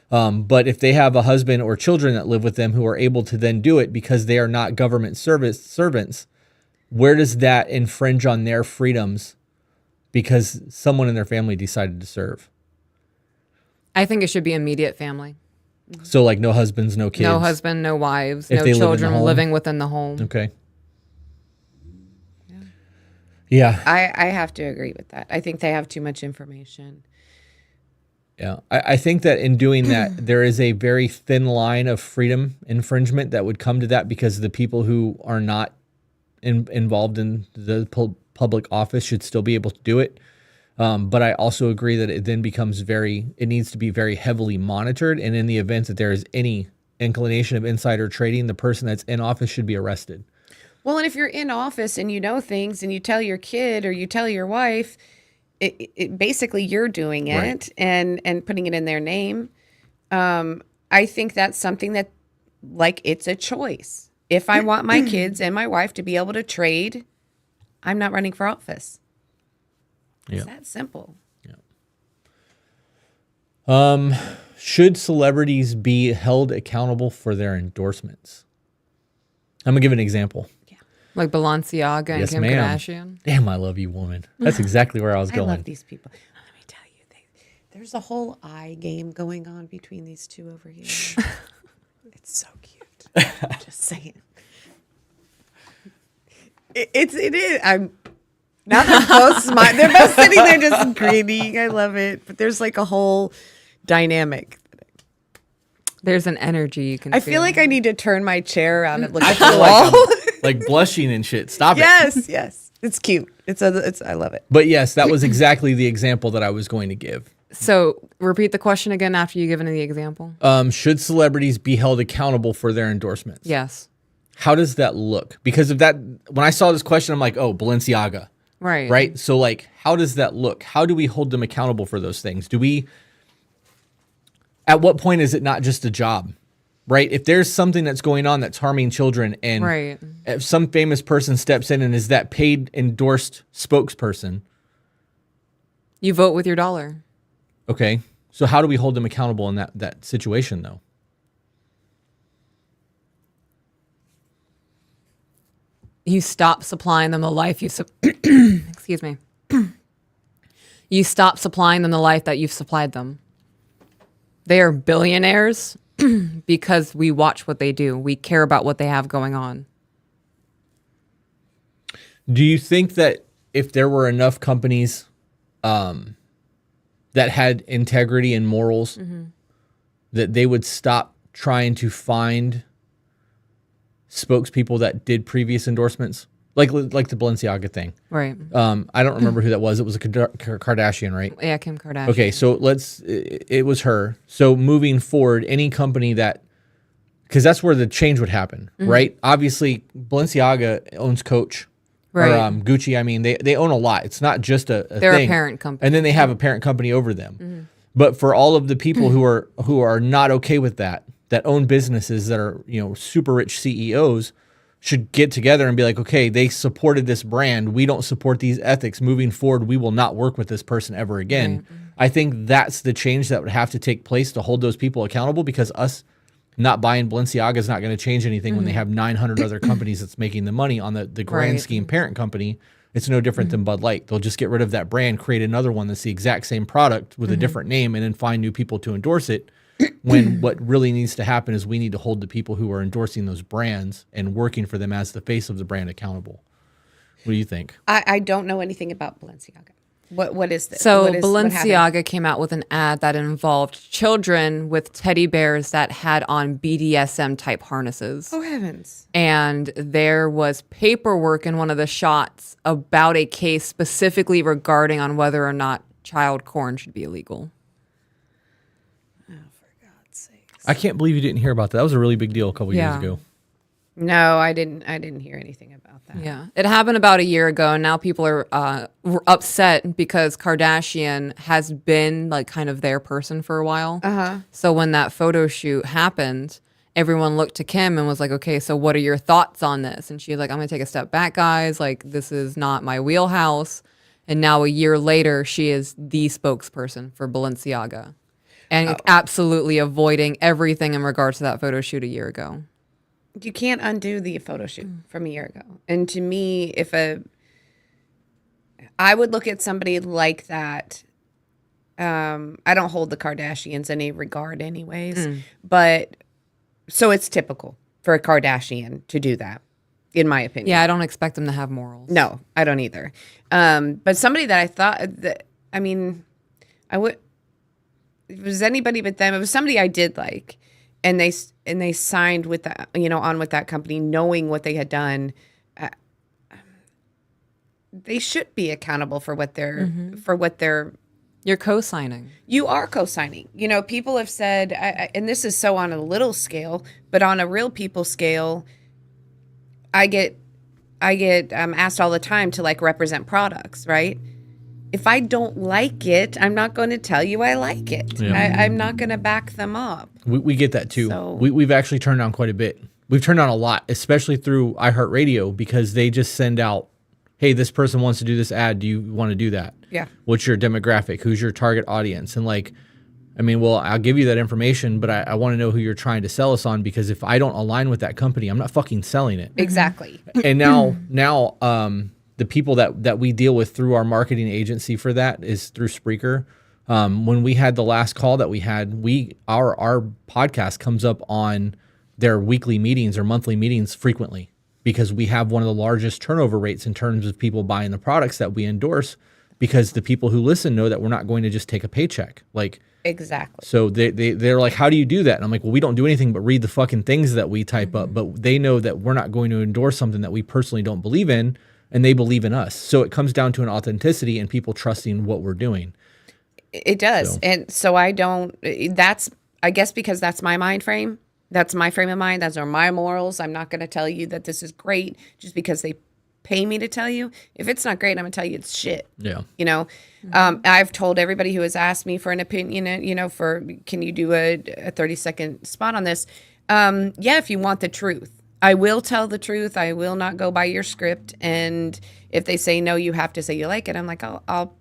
But if they have a husband or children that live with them who are able to then do it because they are not government servants, where does that infringe on their freedoms because someone in their family decided to serve? I think it should be immediate family. So like no husbands, no kids. No husband, no wives, If no they live in the children home? living within the home. Okay. Yeah. I have to agree with that. I think they have too much information. Yeah. I think that in doing that, there is a very thin line of freedom infringement that would come to that because the people who are not involved in the public office should still be able to do it. But I also agree that it then becomes it needs to be very heavily monitored. And in the event that there is any inclination of insider trading, the person that's in office should be arrested. Well, and if you're in office and you know things and you tell your kid or you tell your wife, it basically you're doing it Right. and putting it in their name. I think that's something that it's a choice. If I want my kids and my wife to be able to trade, I'm not running for office. Yeah. It's that simple. Should celebrities be held accountable for their endorsements? I'm gonna give an example. Like Balenciaga and Yes, Kim ma'am. Kardashian. Damn, I love you, woman. That's exactly where I was going. I love these people. Let me tell you, There's a whole eye game going on between these two over here. It's so cute. Just saying. It is. I'm now they're both smiling. They're both sitting there just grinning. I love it. But there's like a whole dynamic. There's an energy you can I feel. feel like I need to turn my chair around and look at feel the like wall. like blushing and shit. Stop it. Yes. It's cute. It's I love it. But yes, that was exactly the example that I was going to give. So repeat the question again after you've given the example. Should celebrities be held accountable for their endorsements? Yes. How does that look? Because of that, when I saw this question, I'm like, oh, Balenciaga. Right. Right? So like, how does that look? How do we hold them accountable for those things? At what point is it not just a job? Right? If there's something that's going on that's harming children and Right. if some famous person steps in and is that paid endorsed spokesperson, You vote with your dollar. okay, so how do we hold them accountable in that situation though? You stop supplying them the life you excuse me. You stop supplying them the life that you've supplied them. They are billionaires because we watch what they do. We care about what they have going on. Do you think that if there were enough companies that had integrity and morals, that they would stop trying to find spokespeople that did previous endorsements? Like the Balenciaga thing. Right. I don't remember who that was. It was a Kardashian, right? Yeah, Kim Kardashian. Okay, so it was her. So moving forward, any company that, because that's where the change would happen, right? Obviously, Balenciaga owns Coach. Right. Or Gucci, I mean, they own a lot. It's not just a They're thing. a parent company. And then they have a parent company over them. But for all of the people who are not okay with that own businesses that are, super rich CEOs, should get together and be like, okay, they supported this brand. We don't support these ethics. Moving forward, we will not work with this person ever again. Right. I think that's the change that would have to take place to hold those people accountable, because us not buying Balenciaga is not going to change anything when they have 900 other companies that's making the money on the grand Right. scheme parent company. It's no different than Bud Light. They'll just get rid of that brand, create another one that's the exact same product with a different name, and then find new people to endorse it. When what really needs to happen is we need to hold the people who are endorsing those brands and working for them as the face of the brand accountable. What do you think? I don't know anything about Balenciaga. What is this? So what happened? Balenciaga came out with an ad that involved children with teddy bears that had on BDSM type harnesses. Oh heavens! And there was paperwork in one of the shots about a case specifically regarding on whether or not child porn should be illegal. I can't believe you didn't hear about that. That was a really big deal a couple years ago. No, I didn't hear anything about that. Yeah, it happened about a year ago, and now people are upset because Kardashian has been like kind of their person for a while. So when that photo shoot happened, everyone looked to Kim and was like, "Okay, so what are your thoughts on this?" And she's like, "I'm gonna take a step back, guys. Like, this is not my wheelhouse." And now a year later, she is the spokesperson for Balenciaga, and absolutely avoiding everything in regards to that photo shoot a year ago. You can't undo the photo shoot from a year ago. And to me, I would look at somebody like that. I don't hold the Kardashians in any regard anyways, but so it's typical for a Kardashian to do that, in my opinion. Yeah, I don't expect them to have morals. No, I don't either. But somebody that I thought that, I mean, I would, if it was anybody but them, it was somebody I did like. And they signed with that, on with that company, knowing what they had done. They should be accountable for what they're. You're co-signing. You are co-signing. People have said, and this is so on a little scale, but on a real people scale, I get asked all the time to like represent products, right? If I don't like it, I'm not going to tell you I like it. Yeah. I'm not going to back them up. We get that too. So- We've actually turned down quite a bit. We've turned down a lot, especially through iHeartRadio, because they just send out, hey, this person wants to do this ad. Do you want to do that? Yeah. What's your demographic? Who's your target audience? And well, I'll give you that information, but I want to know who you're trying to sell us on, because if I don't align with that company, I'm not fucking selling it. Exactly. And now, the people that we deal with through our marketing agency for that is through Spreaker. When we had the last call that we had, our podcast comes up on their weekly meetings or monthly meetings frequently because we have one of the largest turnover rates in terms of people buying the products that we endorse, because the people who listen know that we're not going to just take a paycheck. Like, Exactly. so they're like, how do you do that? And I'm like, well, we don't do anything but read the fucking things that we type up, but they know that we're not going to endorse something that we personally don't believe in, and they believe in us. So it comes down to an authenticity and people trusting what we're doing. It does. So. And so I guess because that's my mind frame. That's my frame of mind. Those are my morals. I'm not going to tell you that this is great just because they pay me to tell you. If it's not great, I'm going to tell you it's shit. Yeah. You know, I've told everybody who has asked me for an opinion, you know, can you do a 30-second spot on this? Yeah, if you want the truth. I will tell the truth. I will not go by your script. And if they say no, you have to say you like it. I'm like, I'll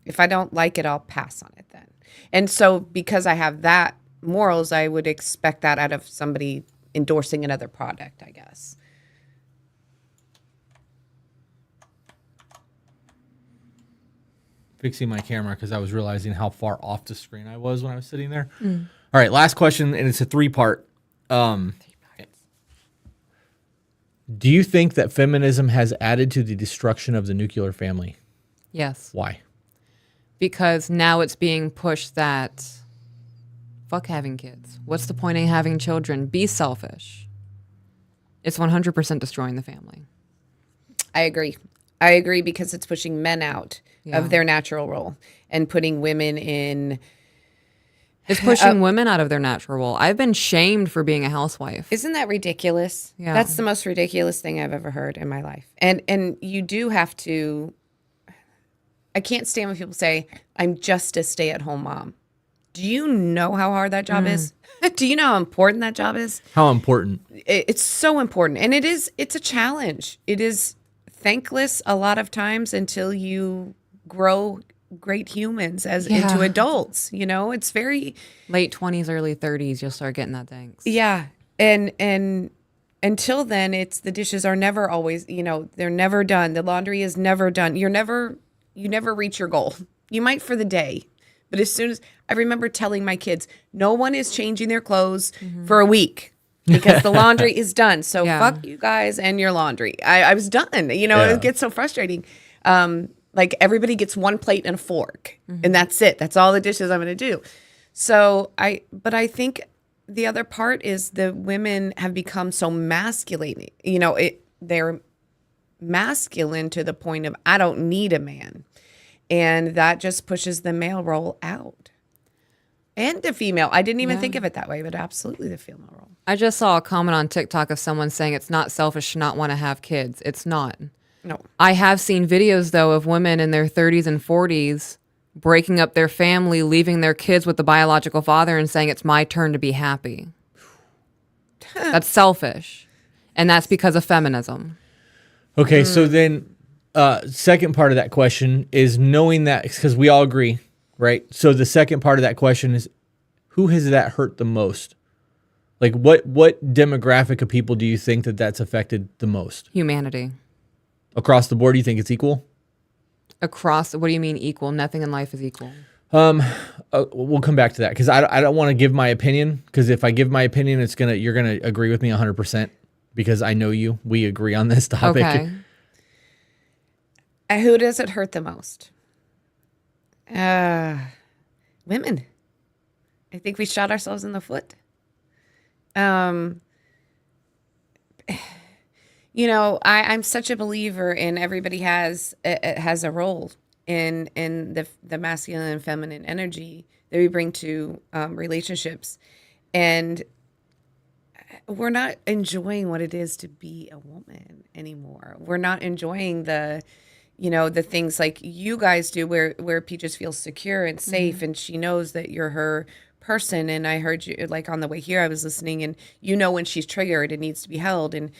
if I don't like it, I'll pass on it then. And so because I have that morals, I would expect that out of somebody endorsing another product, I guess. Fixing my camera because I was realizing how far off the screen I was when I was sitting there. All right, last question, and it's a 3-part. Do you think that feminism has added to the destruction of the nuclear family? Yes. Why? Because now it's being pushed that fuck having kids. What's the point of having children? Be selfish. It's 100% destroying the family. I agree because it's pushing men out of their natural role and putting women in. It's pushing women out of their natural role. I've been shamed for being a housewife. Isn't that ridiculous? Yeah. That's the most ridiculous thing I've ever heard in my life. And you do have to. I can't stand when people say, I'm just a stay-at-home mom. Do you know how hard that job is? Do you know how important that job is? How important? It's so important. And it's a challenge. It is thankless a lot of times until you grow great humans into adults. You know, it's very late 20s, early 30s, you'll start getting that thanks. Yeah. And until then, it's the dishes are never always, you know, they're never done. The laundry is never done. You never reach your goal. You might for the day. But as soon as I remember telling my kids, no one is changing their clothes for a week because the laundry is done. So fuck you guys and your laundry. I was done. You know, it gets so frustrating. Like everybody gets one plate and a fork and that's it. That's all the dishes I'm going to do. So but I think the other part is the women have become so masculine. You know, they're masculine to the point of, I don't need a man. And that just pushes the male role out. And the female. I didn't even think of it that way, but absolutely the female role. I just saw a comment on TikTok of someone saying it's not selfish to not want to have kids. It's not. No. I have seen videos, though, of women in their 30s and 40s breaking up their family, leaving their kids with the biological father and saying it's my turn to be happy. That's selfish. And that's because of feminism. Okay, so then second part of that question is knowing that, because we all agree, right? So the second part of that question is, who has that hurt the most? Like what demographic of people do you think that's affected the most? Humanity. Across the board, do you think it's equal? Across, what do you mean equal? Nothing in life is equal. We'll come back to that because I don't want to give my opinion, because if I give my opinion, you're gonna agree with me 100% because I know you. We agree on this topic. Okay. Who does it hurt the most? Women. I think we shot ourselves in the foot. You know, I'm such a believer in everybody has a role in the masculine and feminine energy that we bring to relationships, and we're not enjoying what it is to be a woman anymore. We're not enjoying the things like you guys do, where Peaches feels secure and safe, and she knows that you're her person. And I heard you, like on the way here, I was listening, and when she's triggered and needs to be held, and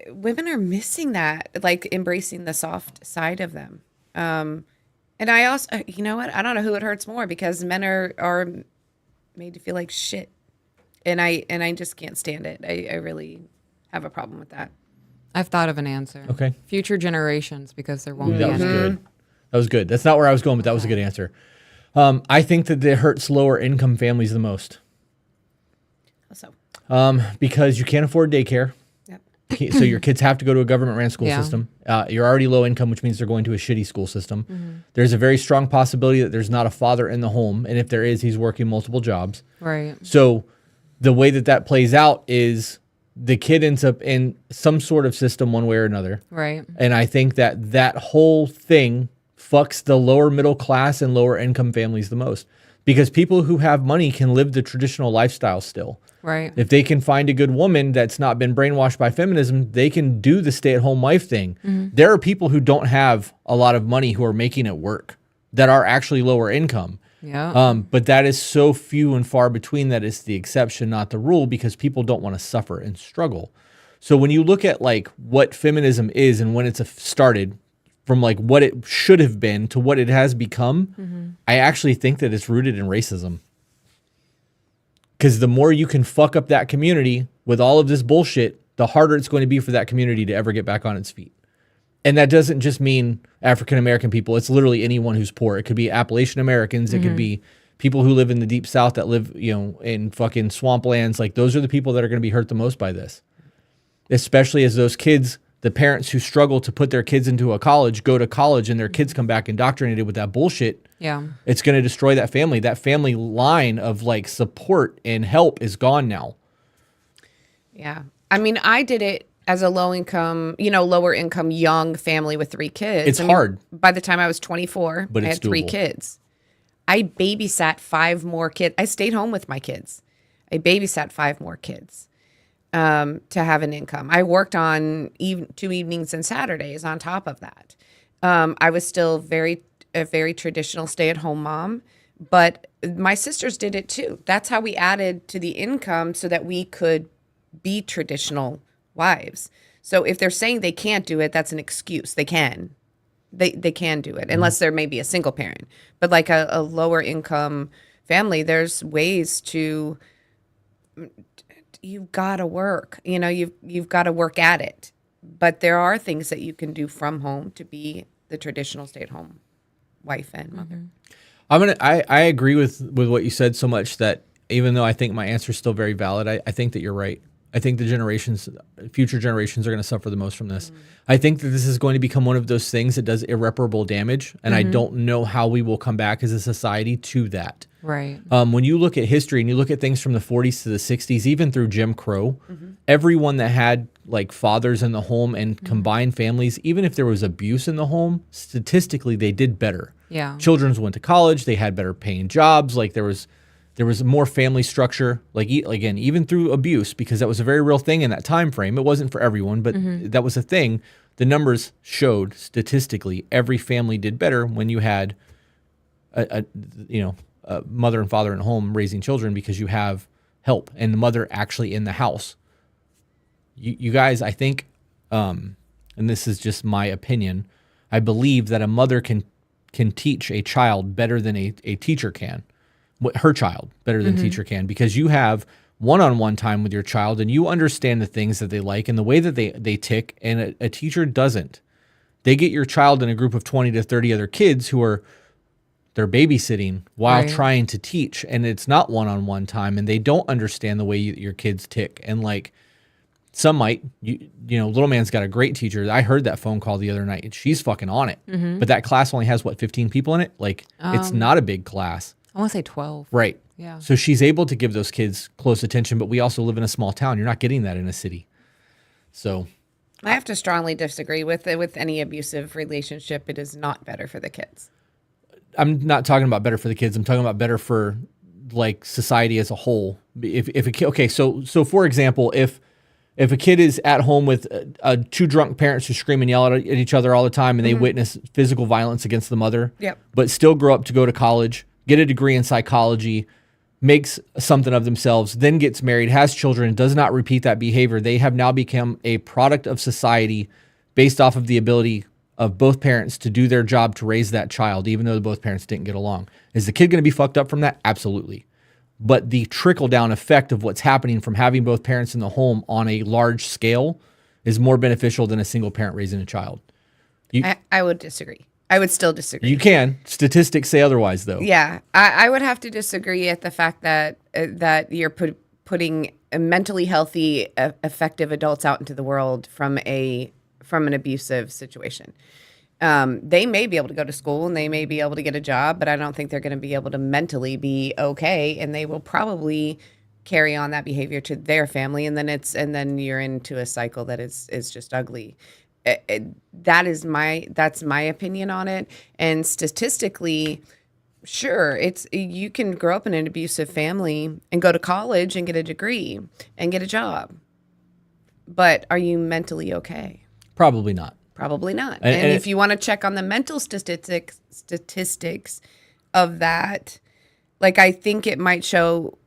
women are missing that, like embracing the soft side of them. And I also, you know what? I don't know who it hurts more, because men are made to feel like shit, and I just can't stand it. I really have a problem with that. I've thought of an answer. Okay. Future generations, because there won't be That was any. good. That was good. That's not where I was going, but that was a good answer. I think that it hurts lower income families the most. So. Because you can't afford daycare. Yep. So your kids have to go to a government-ran school Yeah. system. You're already low income, which means they're going to a shitty school system. There's a very strong possibility that there's not a father in the home, and if there is, he's working multiple jobs. Right. So the way that plays out is the kid ends up in some sort of system one way or another. Right. And I think that whole thing fucks the lower middle class and lower income families the most, because people who have money can live the traditional lifestyle still. Right. If they can find a good woman that's not been brainwashed by feminism, they can do the stay-at-home wife thing. There are people who don't have a lot of money who are making it work that are actually lower income. Yeah. But that is so few and far between that it's the exception, not the rule, because people don't want to suffer and struggle. So when you look at like what feminism is and when it's started, from like what it should have been to what it has become, I actually think that it's rooted in racism. Because the more you can fuck up that community with all of this bullshit, the harder it's going to be for that community to ever get back on its feet. And that doesn't just mean African-American people. It's literally anyone who's poor. It could be Appalachian Americans. It could be people who live in the deep South that live, in fucking swamplands. Like, those are the people that are going to be hurt the most by this. Especially as those kids, the parents who struggle to put their kids into a college, go to college and their kids come back indoctrinated with that bullshit. Yeah. It's going to destroy that family. That family line of like support and help is gone now. Yeah. I mean, I did it as a lower income young family with 3 kids. It's hard. By the time I was 24, But I it's had 3 doable. kids. I babysat 5 more kids. I stayed home with my kids. I babysat 5 more kids to have an income. I worked on 2 evenings and Saturdays on top of that. I was still a very traditional stay-at-home mom, but my sisters did it too. That's how we added to the income so that we could be traditional wives. So if they're saying they can't do it, that's an excuse. They can. They can do it, unless there may be a single parent. But like a lower income family, there's ways to, you've got to work. You've got to work at it. But there are things that you can do from home to be the traditional stay-at-home wife and mother. I agree with what you said so much that even though I think my answer is still very valid, I think that you're right. I think future generations are going to suffer the most from this. I think that this is going to become one of those things that does irreparable damage, and I don't know how we will come back as a society to that. Right. When you look at history and you look at things from the 40s to the 60s, even through Jim Crow, everyone that had like fathers in the home and combined families, even if there was abuse in the home, statistically they did better. Yeah. Children went to college, they had better paying jobs, like there was more family structure, like again, even through abuse, because that was a very real thing in that time frame. It wasn't for everyone, but that was a thing. The numbers showed statistically every family did better when you had a mother and father in the home raising children, because you have help and the mother actually in the house. You guys, I think, and this is just my opinion, I believe that a mother can teach a child better than a teacher can. Her child better than teacher can, because you have one-on-one time with your child and you understand the things that they like and the way that they tick, and a teacher doesn't. They get your child in a group of 20 to 30 other kids who they're babysitting while trying to teach, and it's not one-on-one time, and they don't understand the way your kids tick. And like some might, little man's got a great teacher. I heard that phone call the other night. She's fucking on it. But that class only has 15 people in it? Like it's not a big class. I want to say 12. Right. Yeah. So she's able to give those kids close attention, but we also live in a small town. You're not getting that in a city. So I have to strongly disagree with any abusive relationship. It is not better for the kids. I'm not talking about better for the kids. I'm talking about better for like society as a whole. If a kid, okay, so for example, if a kid is at home with 2 drunk parents who scream and yell at each other all the time, and they witness physical violence against the mother, but still grow up to go to college, get a degree in psychology, makes something of themselves, then gets married, has children, does not repeat that behavior, they have now become a product of society based off of the ability of both parents to do their job to raise that child, even though both parents didn't get along. Is the kid going to be fucked up from that? Absolutely. But the trickle-down effect of what's happening from having both parents in the home on a large scale is more beneficial than a single parent raising a child. I would disagree. I would still disagree. You can. Statistics say otherwise, though. Yeah, I would have to disagree at the fact that that you're putting mentally healthy, effective adults out into the world from an abusive situation. They may be able to go to school and they may be able to get a job, but I don't think they're going to be able to mentally be okay, and they will probably carry on that behavior to their family, and then you're into a cycle that is just ugly. That's my opinion on it. And statistically, sure, you can grow up in an abusive family and go to college and get a degree and get a job, but are you mentally okay? Probably not. Probably not. And if you want to check on the mental statistics of that, like, I think it might show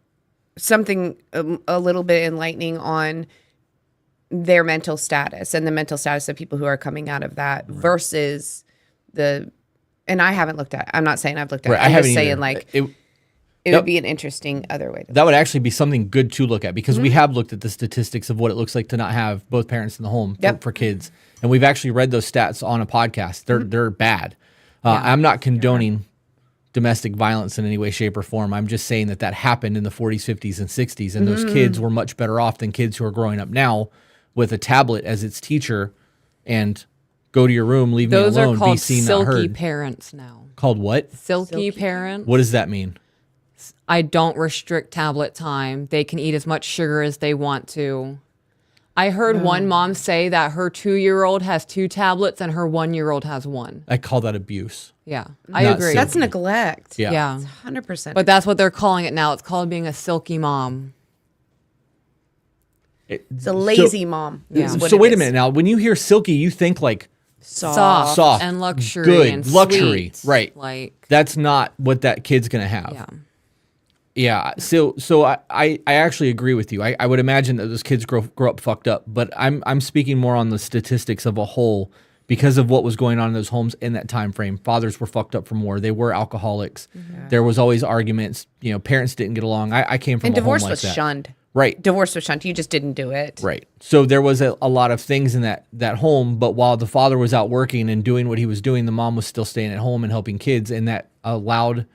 something a little bit enlightening on their mental status and the mental status of people who are coming out of that versus and I haven't looked at it. I'm not saying I've looked at it. I'm just saying, like, it would be an interesting other way to that would actually be something good to look at, because we have looked at the statistics of what it looks like to not have both parents in the home for kids. And we've actually read those stats on a podcast. They're bad. I'm not condoning domestic violence in any way, shape, or form. I'm just saying that happened in the 40s, 50s, and 60s. And those kids were much better off than kids who are growing up now with a tablet as its teacher and go to your room, leave Those me alone, are called be seen, not silky heard. parents now. Called what? Silky parents. What does that mean? I don't restrict tablet time. They can eat as much sugar as they want to. I heard one mom say that her 2-year-old has 2 tablets and her 1-year-old has 1. I call that abuse. Yeah, I Not agree. silky. That's neglect. Yeah. 100%. But that's what they're calling it now. It's called being a silky mom. It's a lazy mom. Yeah. is what So it wait a is. minute now. When you hear silky, you think like Soft and luxury good, and luxury, sweet. right? Like, That's not what that kid's gonna have. yeah. Yeah. So I actually agree with you. I would imagine that those kids grow up fucked up, but I'm speaking more on the statistics of a whole because of what was going on in those homes in that time frame. Fathers were fucked up from war. They were alcoholics. There was always arguments. Parents didn't get along. I came from And a home divorce like was that. shunned. Right. Divorce was shunned. You just didn't do it. Right. So there was a lot of things in that home, but while the father was out working and doing what he was doing, the mom was still staying at home and helping kids, and that allowed,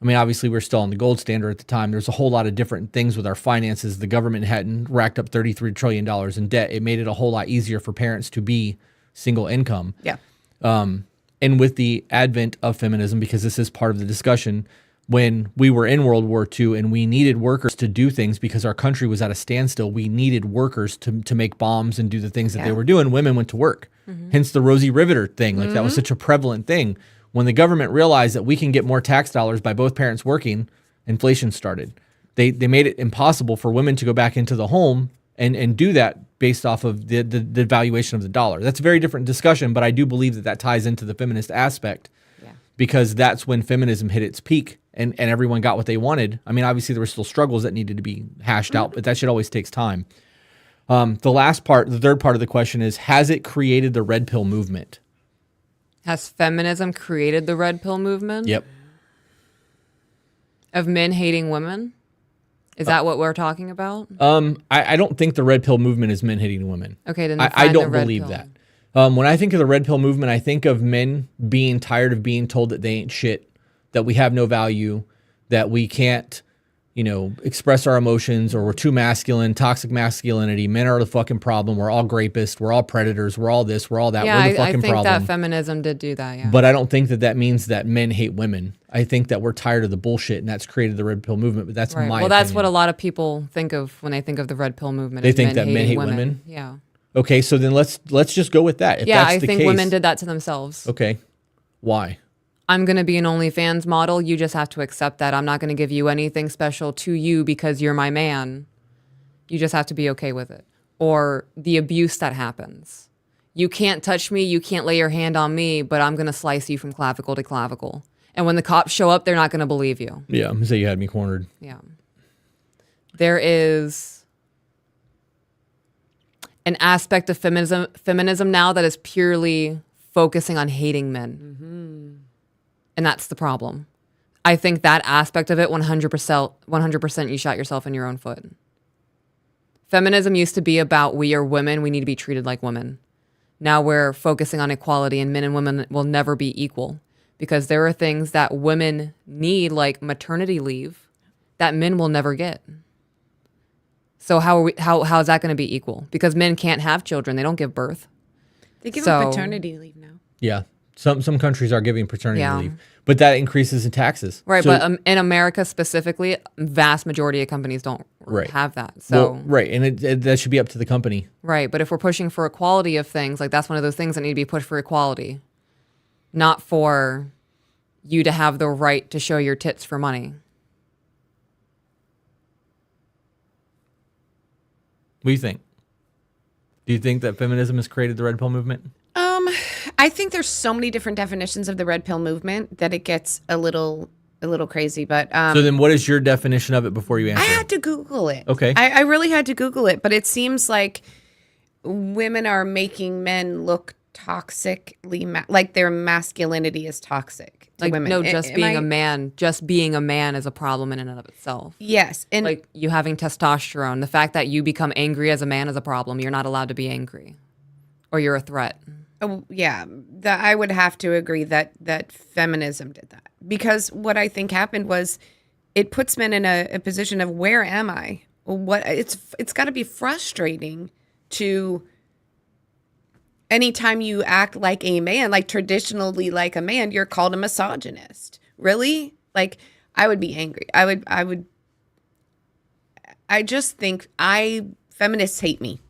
I mean, obviously we're still on the gold standard at the time. There's a whole lot of different things with our finances. The government hadn't racked up $33 trillion in debt. It made it a whole lot easier for parents to be single income. Yeah. And with the advent of feminism, because this is part of the discussion, when we were in World War II and we needed workers to do things because our country was at a standstill, we needed workers to make bombs and do the things that they were doing. Women went to work. Hence the Rosie Riveter thing. Like that was such a prevalent thing. When the government realized that we can get more tax dollars by both parents working, inflation started. They made it impossible for women to go back into the home and do that based off of the valuation of the dollar. That's a very different discussion, but I do believe that ties into the feminist aspect because that's when feminism hit its peak and everyone got what they wanted. I mean, obviously there were still struggles that needed to be hashed out, but that shit always takes time. The third part of the question is, has it created the red pill movement? Has feminism created the red pill movement? Yep. Of men hating women? Is that what we're talking about? I don't think the red pill movement is men hating women. Okay, then I define don't the red believe pill. that. When I think of the red pill movement, I think of men being tired of being told that they ain't shit, that we have no value, that we can't, express our emotions, or we're too masculine, toxic masculinity. Men are the fucking problem. We're all grapists. We're all predators. We're all this. We're all that. Yeah, we're the fucking I think problem. that feminism did do that, yeah. But I don't think that means that men hate women. I think that we're tired of the bullshit, and that's created the red pill movement. But that's Right. my Well, that's opinion. what a lot of people think of when they think of the red pill movement. They is think that men hating hate women? Yeah. Okay, so then let's just go with that. If Yeah, that's I the think case, women did that to themselves. Okay, why? I'm going to be an OnlyFans model. You just have to accept that. I'm not going to give you anything special to you because you're my man. You just have to be okay with it. Or the abuse that happens. You can't touch me. You can't lay your hand on me, but I'm going to slice you from clavicle to clavicle. And when the cops show up, they're not going to believe you. Yeah, I'm gonna say you had me cornered. Yeah. There is an aspect of feminism now that is purely focusing on hating men. And that's the problem. I think that aspect of it, 100% you shot yourself in your own foot. Feminism used to be about we are women, we need to be treated like women. now we're focusing on equality, and men and women will never be equal because there are things that women need, like maternity leave, that men will never get. So how is that going to be equal? Because men can't have children; they don't give birth. They give them paternity leave now. Yeah, some countries are giving paternity Yeah. leave, but that increases in taxes. Right, So- but in America specifically, vast majority of companies don't Right. have that. So well, right, and that should be up to the company. right, but if we're pushing for equality of things, like that's one of those things that need to be pushed for equality, not for you to have the right to show your tits for money. What do you think? Do you think that feminism has created the red pill movement? I think there's so many different definitions of the red pill movement that it gets a little crazy. But So then, what is your definition of it before you answer? I had to Google it. Okay. I really had to Google it, but it seems like women are making men look toxically, like their masculinity is toxic to Like women. no, just being a man, just being a man is a problem in and of itself. Yes, and Like you having testosterone, the fact that you become angry as a man is a problem. You're not allowed to be angry, or you're a threat. yeah, I would have to agree that feminism did that, because what I think happened was it puts men in a position of, where am I? What it's got to be frustrating to. Anytime you act like a man, like traditionally like a man, you're called a misogynist. Really? Like, I would be angry. I just think feminists hate me.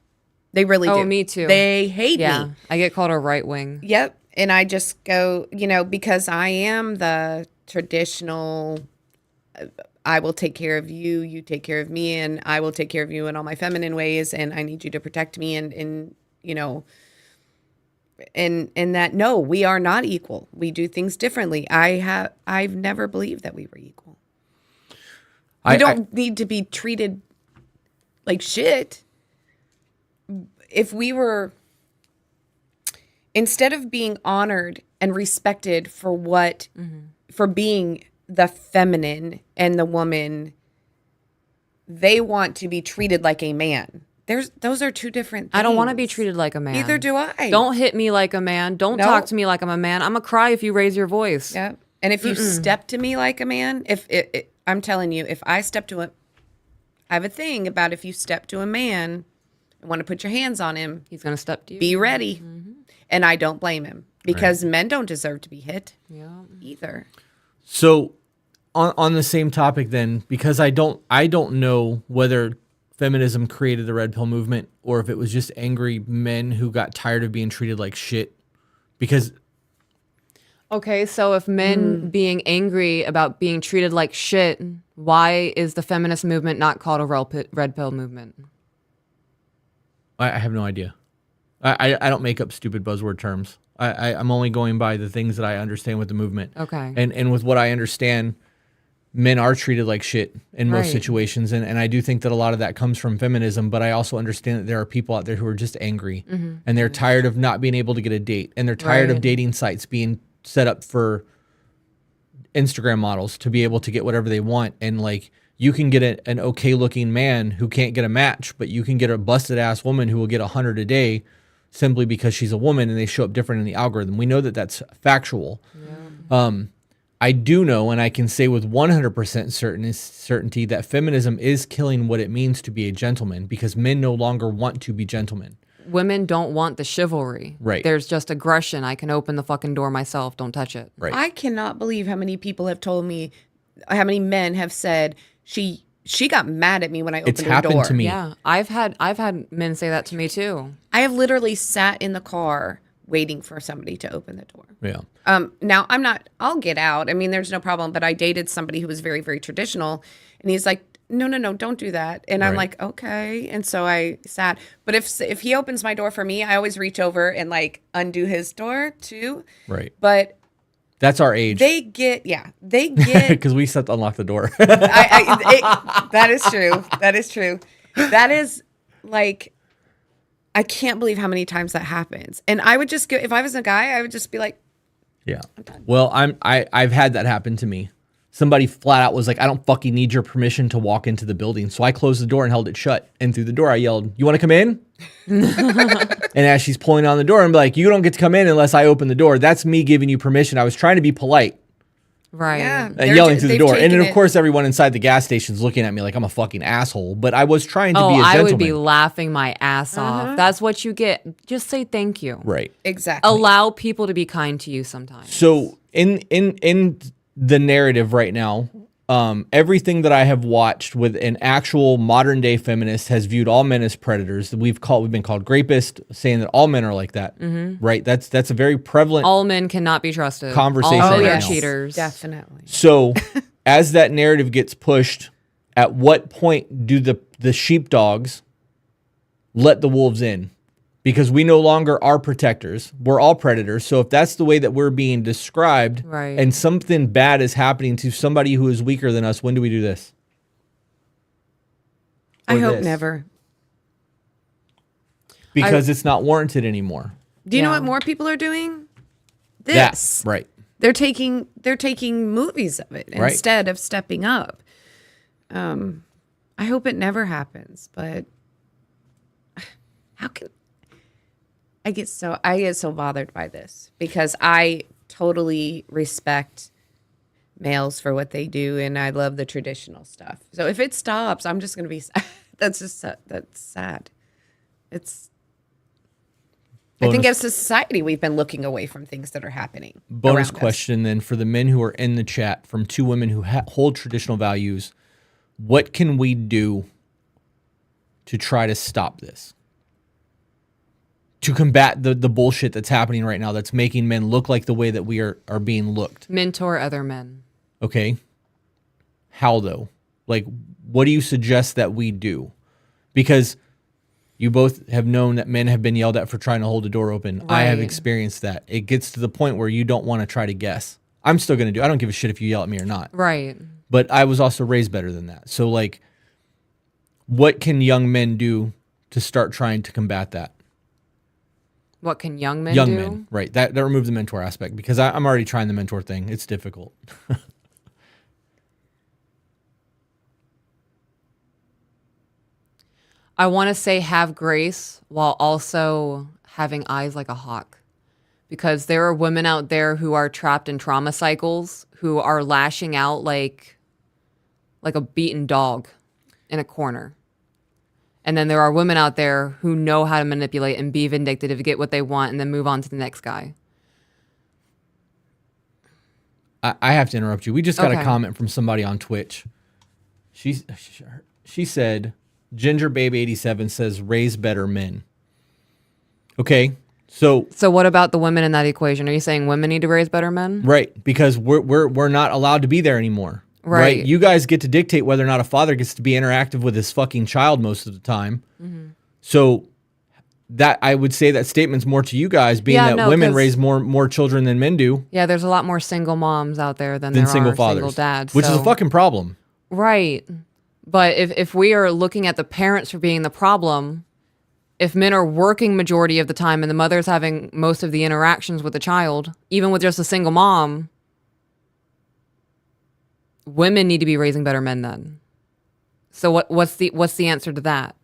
They really do. Oh, me too. They hate Yeah, me. I get called a right wing. Yep. And I just go, because I am the traditional, I will take care of you, you take care of me, and I will take care of you in all my feminine ways, and I need you to protect me, and that, no, we are not equal. We do things differently. I've never believed that we were equal. We don't need to be treated like shit. If we were, instead of being honored and respected for for being the feminine and the woman, they want to be treated like a man. Those are two different things. I don't want to be treated like a man. Neither do I. Don't hit me like a man. Don't No. talk to me like I'm a man. I'm going to cry if you raise your voice. Yeah. And if you step to me like a man, I'm telling you, if I step to I have a thing about, if you step to a man and want to put your hands on him, He's going to step to you. be ready. And I don't blame him, because men don't deserve to be hit either. So, on the same topic, then, because I don't know whether feminism created the red pill movement or if it was just angry men who got tired of being treated like shit. Because Okay, so if men being angry about being treated like shit, why is the feminist movement not called a red pill movement? I have no idea. I don't make up stupid buzzword terms. I'm only going by the things that I understand with the movement. Okay. And with what I understand, men are treated like shit in most Right. situations. And I do think that a lot of that comes from feminism, but I also understand that there are people out there who are just angry and they're tired of not being able to get a date, and they're tired of Right. dating sites being set up for Instagram models to be able to get whatever they want. And like, you can get an okay looking man who can't get a match, but you can get a busted ass woman who will get 100 a day simply because she's a woman and they show up different in the algorithm. We know that that's factual. I do know, and I can say with 100% certainty, that feminism is killing what it means to be a gentleman, because men no longer want to be gentlemen. Women don't want the chivalry. Right. There's just aggression. I can open the fucking door myself. Don't touch it. Right. I cannot believe how many people have told me, how many men have said, she got mad at me when I opened It's her happened door. to me. Yeah, I've had men say that to me too. I have literally sat in the car waiting for somebody to open the door. Yeah. Now I'll get out. I mean, there's no problem, but I dated somebody who was very, very traditional, and he's like, no, don't do that. And I'm Right. like, okay. And so I sat, but if he opens my door for me, I always reach over and like undo his door too. Right. But That's our age. they get, Because we set to unlock the door. that is true. That is true. That is like, I can't believe how many times that happens. And I would just go, if I was a guy, I would just be like, Yeah. Well, I've had that happen to me. Somebody flat out was like, I don't fucking need your permission to walk into the building. So I closed the door and held it shut. And through the door, I yelled, "You want to come in?" And as she's pulling on the door, I'm like, you don't get to come in unless I open the door. That's me giving you permission. I was trying to be polite. Right. Yeah. And yelling through the They've door. And then, taken of it- course, everyone inside the gas station's looking at me like I'm a fucking asshole. But I was trying to be a I gentleman. would be laughing my ass off. That's what you get. Just say thank you. Right. Exactly. Allow people to be kind to you sometimes. So in the narrative right now, everything that I have watched with an actual modern day feminist has viewed all men as predators. We've been called grapists, saying that all men are like that. Right? That's a very prevalent All men cannot be trusted. Conversation All men right are now. cheaters. Definitely. So as that narrative gets pushed, at what point do the sheepdogs let the wolves in? Because we no longer are protectors. We're all predators. So if that's the way that we're being described, Right. and something bad is happening to somebody who is weaker than us, when do we do this? I Or hope this? never. Because it's not warranted anymore. Do you know Yeah. what more people are doing? That, This. right. They're taking movies of it Right. instead of stepping up. I hope it never happens, but how can I get so bothered by this because I totally respect males for what they do and I love the traditional stuff. So if it stops, I'm just going to be sad. That's sad. I think as a society, we've been looking away from things that are happening. Bonus around us. question then for the men who are in the chat from two women who hold traditional values. What can we do to try to stop this? To combat the bullshit that's happening right now that's making men look like the way that we are being looked. Mentor other men. Okay. How though? Like, what do you suggest that we do? Because you both have known that men have been yelled at for trying to hold the door open. I have Right. experienced that. It gets to the point where you don't want to try to guess. I'm still going to do. I don't give a shit if you yell at me or not. Right. But I was also raised better than that. So like, what can young men do to start trying to combat that? What can young men Young do? men, right? That removes the mentor aspect because I'm already trying the mentor thing. It's difficult. I want to say have grace while also having eyes like a hawk. Because there are women out there who are trapped in trauma cycles, who are lashing out like a beaten dog in a corner. And then there are women out there who know how to manipulate and be vindictive to get what they want and then move on to the next guy. I have to interrupt you. We just got a Okay. comment from somebody on Twitch. She said, Ginger Babe 87 says, raise better men. Okay, so So what about the women in that equation? Are you saying women need to raise better men? right, because we're not allowed to be there anymore. Right. You guys get to dictate whether or not a father gets to be interactive with his fucking child most of the time. Mm-hmm. So that I would say that statement's more to you guys, being Yeah, that no, women 'cause- raise more children than men do, Yeah, there's a lot more single moms out there than than there single are fathers, single dads. which is a so- fucking problem. Right. But if we are looking at the parents for being the problem, if men are working majority of the time and the mother's having most of the interactions with the child, even with just a single mom, women need to be raising better men then. So what's the answer to that?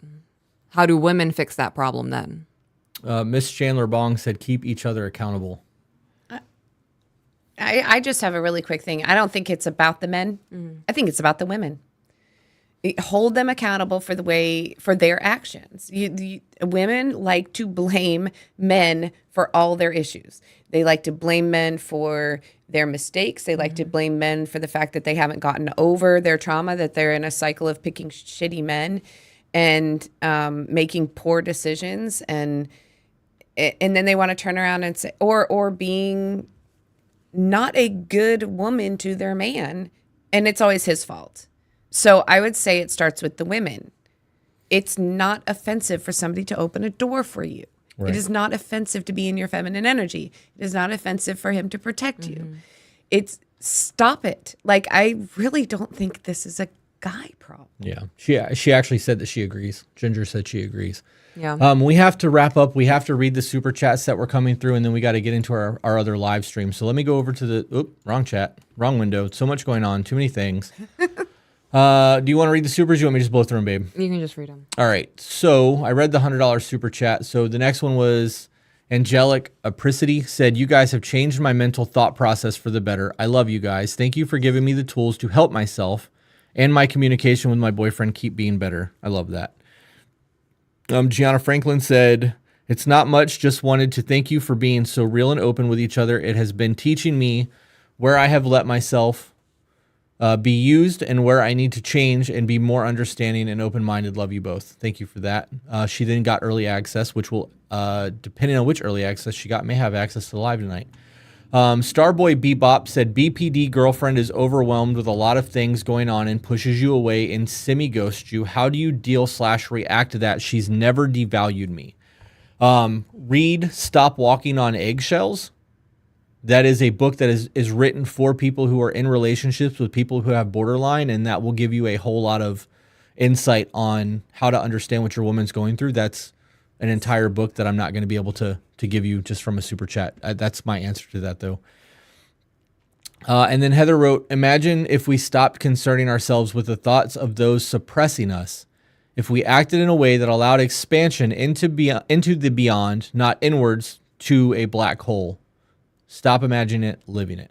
How do women fix that problem then? Miss Chandler Bong said, keep each other accountable. I just have a really quick thing. I don't think it's about the men. I think it's about the women. Hold them accountable for their actions. Women like to blame men for all their issues. They like to blame men for their mistakes. They like to blame men for the fact that they haven't gotten over their trauma, that they're in a cycle of picking shitty men and making poor decisions, and then they want to turn around and say, or being not a good woman to their man, and it's always his fault. So I would say it starts with the women. It's not offensive for somebody to open a door for you. Right. It is not offensive to be in your feminine energy. It is not offensive for him to protect you. It's stop it. Like, I really don't think this is a guy problem. Yeah, she actually said that she agrees. Ginger said she agrees. Yeah. We have to wrap up. We have to read the super chats that were coming through, and then we got to get into our other live stream. So let me go over to the wrong chat, wrong window. So much going on, too many things. Do you want to read the supers? You want me to just blow through them, babe? You can just read them. All right. So I read the $100 super chat. So the next one was Angelic Apricity said, you guys have changed my mental thought process for the better. I love you guys. Thank you for giving me the tools to help myself and my communication with my boyfriend keep being better. I love that. Gianna Franklin said, it's not much. Just wanted to thank you for being so real and open with each other. It has been teaching me where I have let myself be used and where I need to change and be more understanding and open-minded. Love you both. Thank you for that. She then got early access, which will, depending on which early access she got, may have access to the live tonight. Starboy Bebop said, BPD girlfriend is overwhelmed with a lot of things going on and pushes you away and semi-ghosts you. How do you deal/react to that? She's never devalued me. Read Stop Walking on Eggshells. That is a book that is written for people who are in relationships with people who have borderline, and that will give you a whole lot of insight on how to understand what your woman's going through. That's an entire book that I'm not going to be able to give you just from a super chat. That's my answer to that, though. And then Heather wrote, imagine if we stopped concerning ourselves with the thoughts of those suppressing us. If we acted in a way that allowed expansion into the beyond, not inwards to a black hole. Stop imagining it, living it.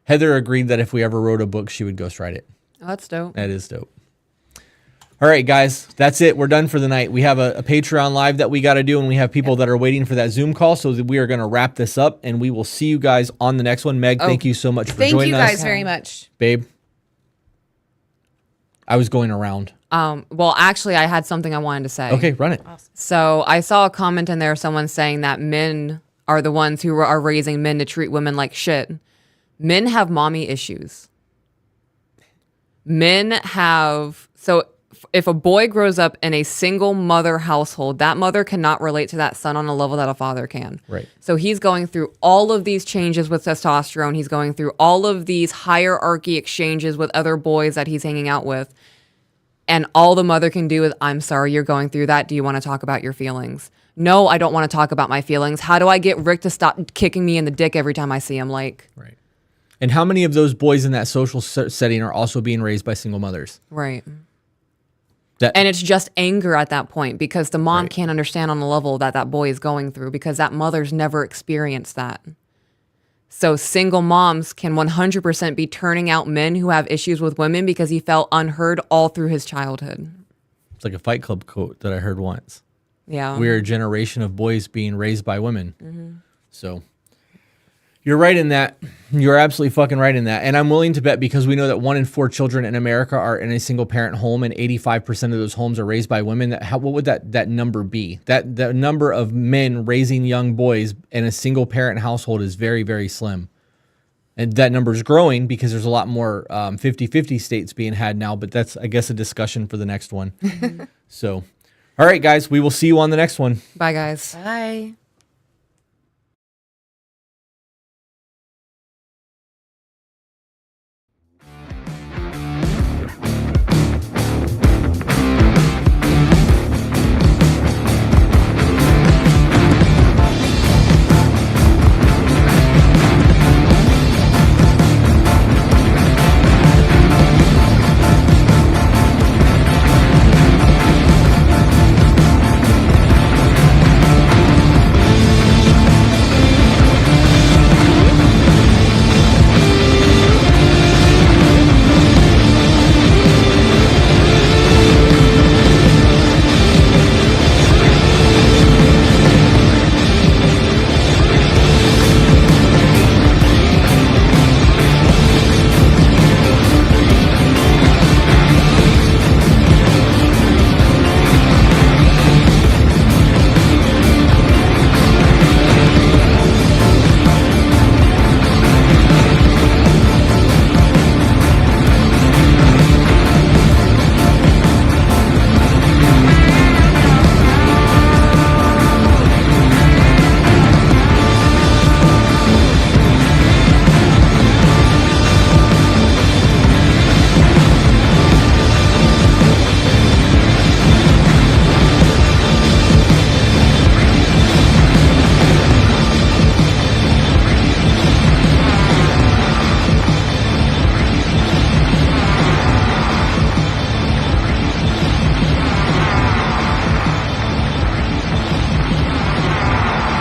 Heather agreed that if we ever wrote a book, she would ghostwrite it. Oh, that's dope. That is dope. All right, guys, that's it. We're done for the night. We have a Patreon live that we got to do, and we have people that are waiting for that Zoom call, so that we are going to wrap this up, and we will see you guys on the next one. Meg, thank you so much for joining us. Thank you guys very much. Babe, I was going around. Well, actually, I had something I wanted to say. Okay, run it. Awesome. So I saw a comment in there, someone saying that men are the ones who are raising men to treat women like shit. Men have mommy issues. Men have... So if a boy grows up in a single mother household, that mother cannot relate to that son on a level that a father can. Right. So he's going through all of these changes with testosterone. He's going through all of these hierarchy exchanges with other boys that he's hanging out with. And all the mother can do is, I'm sorry you're going through that. Do you want to talk about your feelings? No, I don't want to talk about my feelings. How do I get Rick to stop kicking me in the dick every time I see him? Like, right. And how many of those boys in that social setting are also being raised by single mothers? Right. And it's just anger at that point because the mom can't understand on the level that that boy is going through because that mother's never experienced that. So single moms can 100% be turning out men who have issues with women because he felt unheard all through his childhood. It's like a Fight Club quote that I heard once. Yeah. We're a generation of boys being raised by women. Mm-hmm. So you're right in that. You're absolutely fucking right in that. And I'm willing to bet because we know that 1 in 4 children in America are in a single parent home and 85% of those homes are raised by women. What would that number be? That number of men raising young boys in a single parent household is very, very slim. And that number is growing because there's a lot more 50-50 states being had now. But that's, I guess, a discussion for the next one. So, all right, guys, we will see you on the next one. Bye, guys. Bye.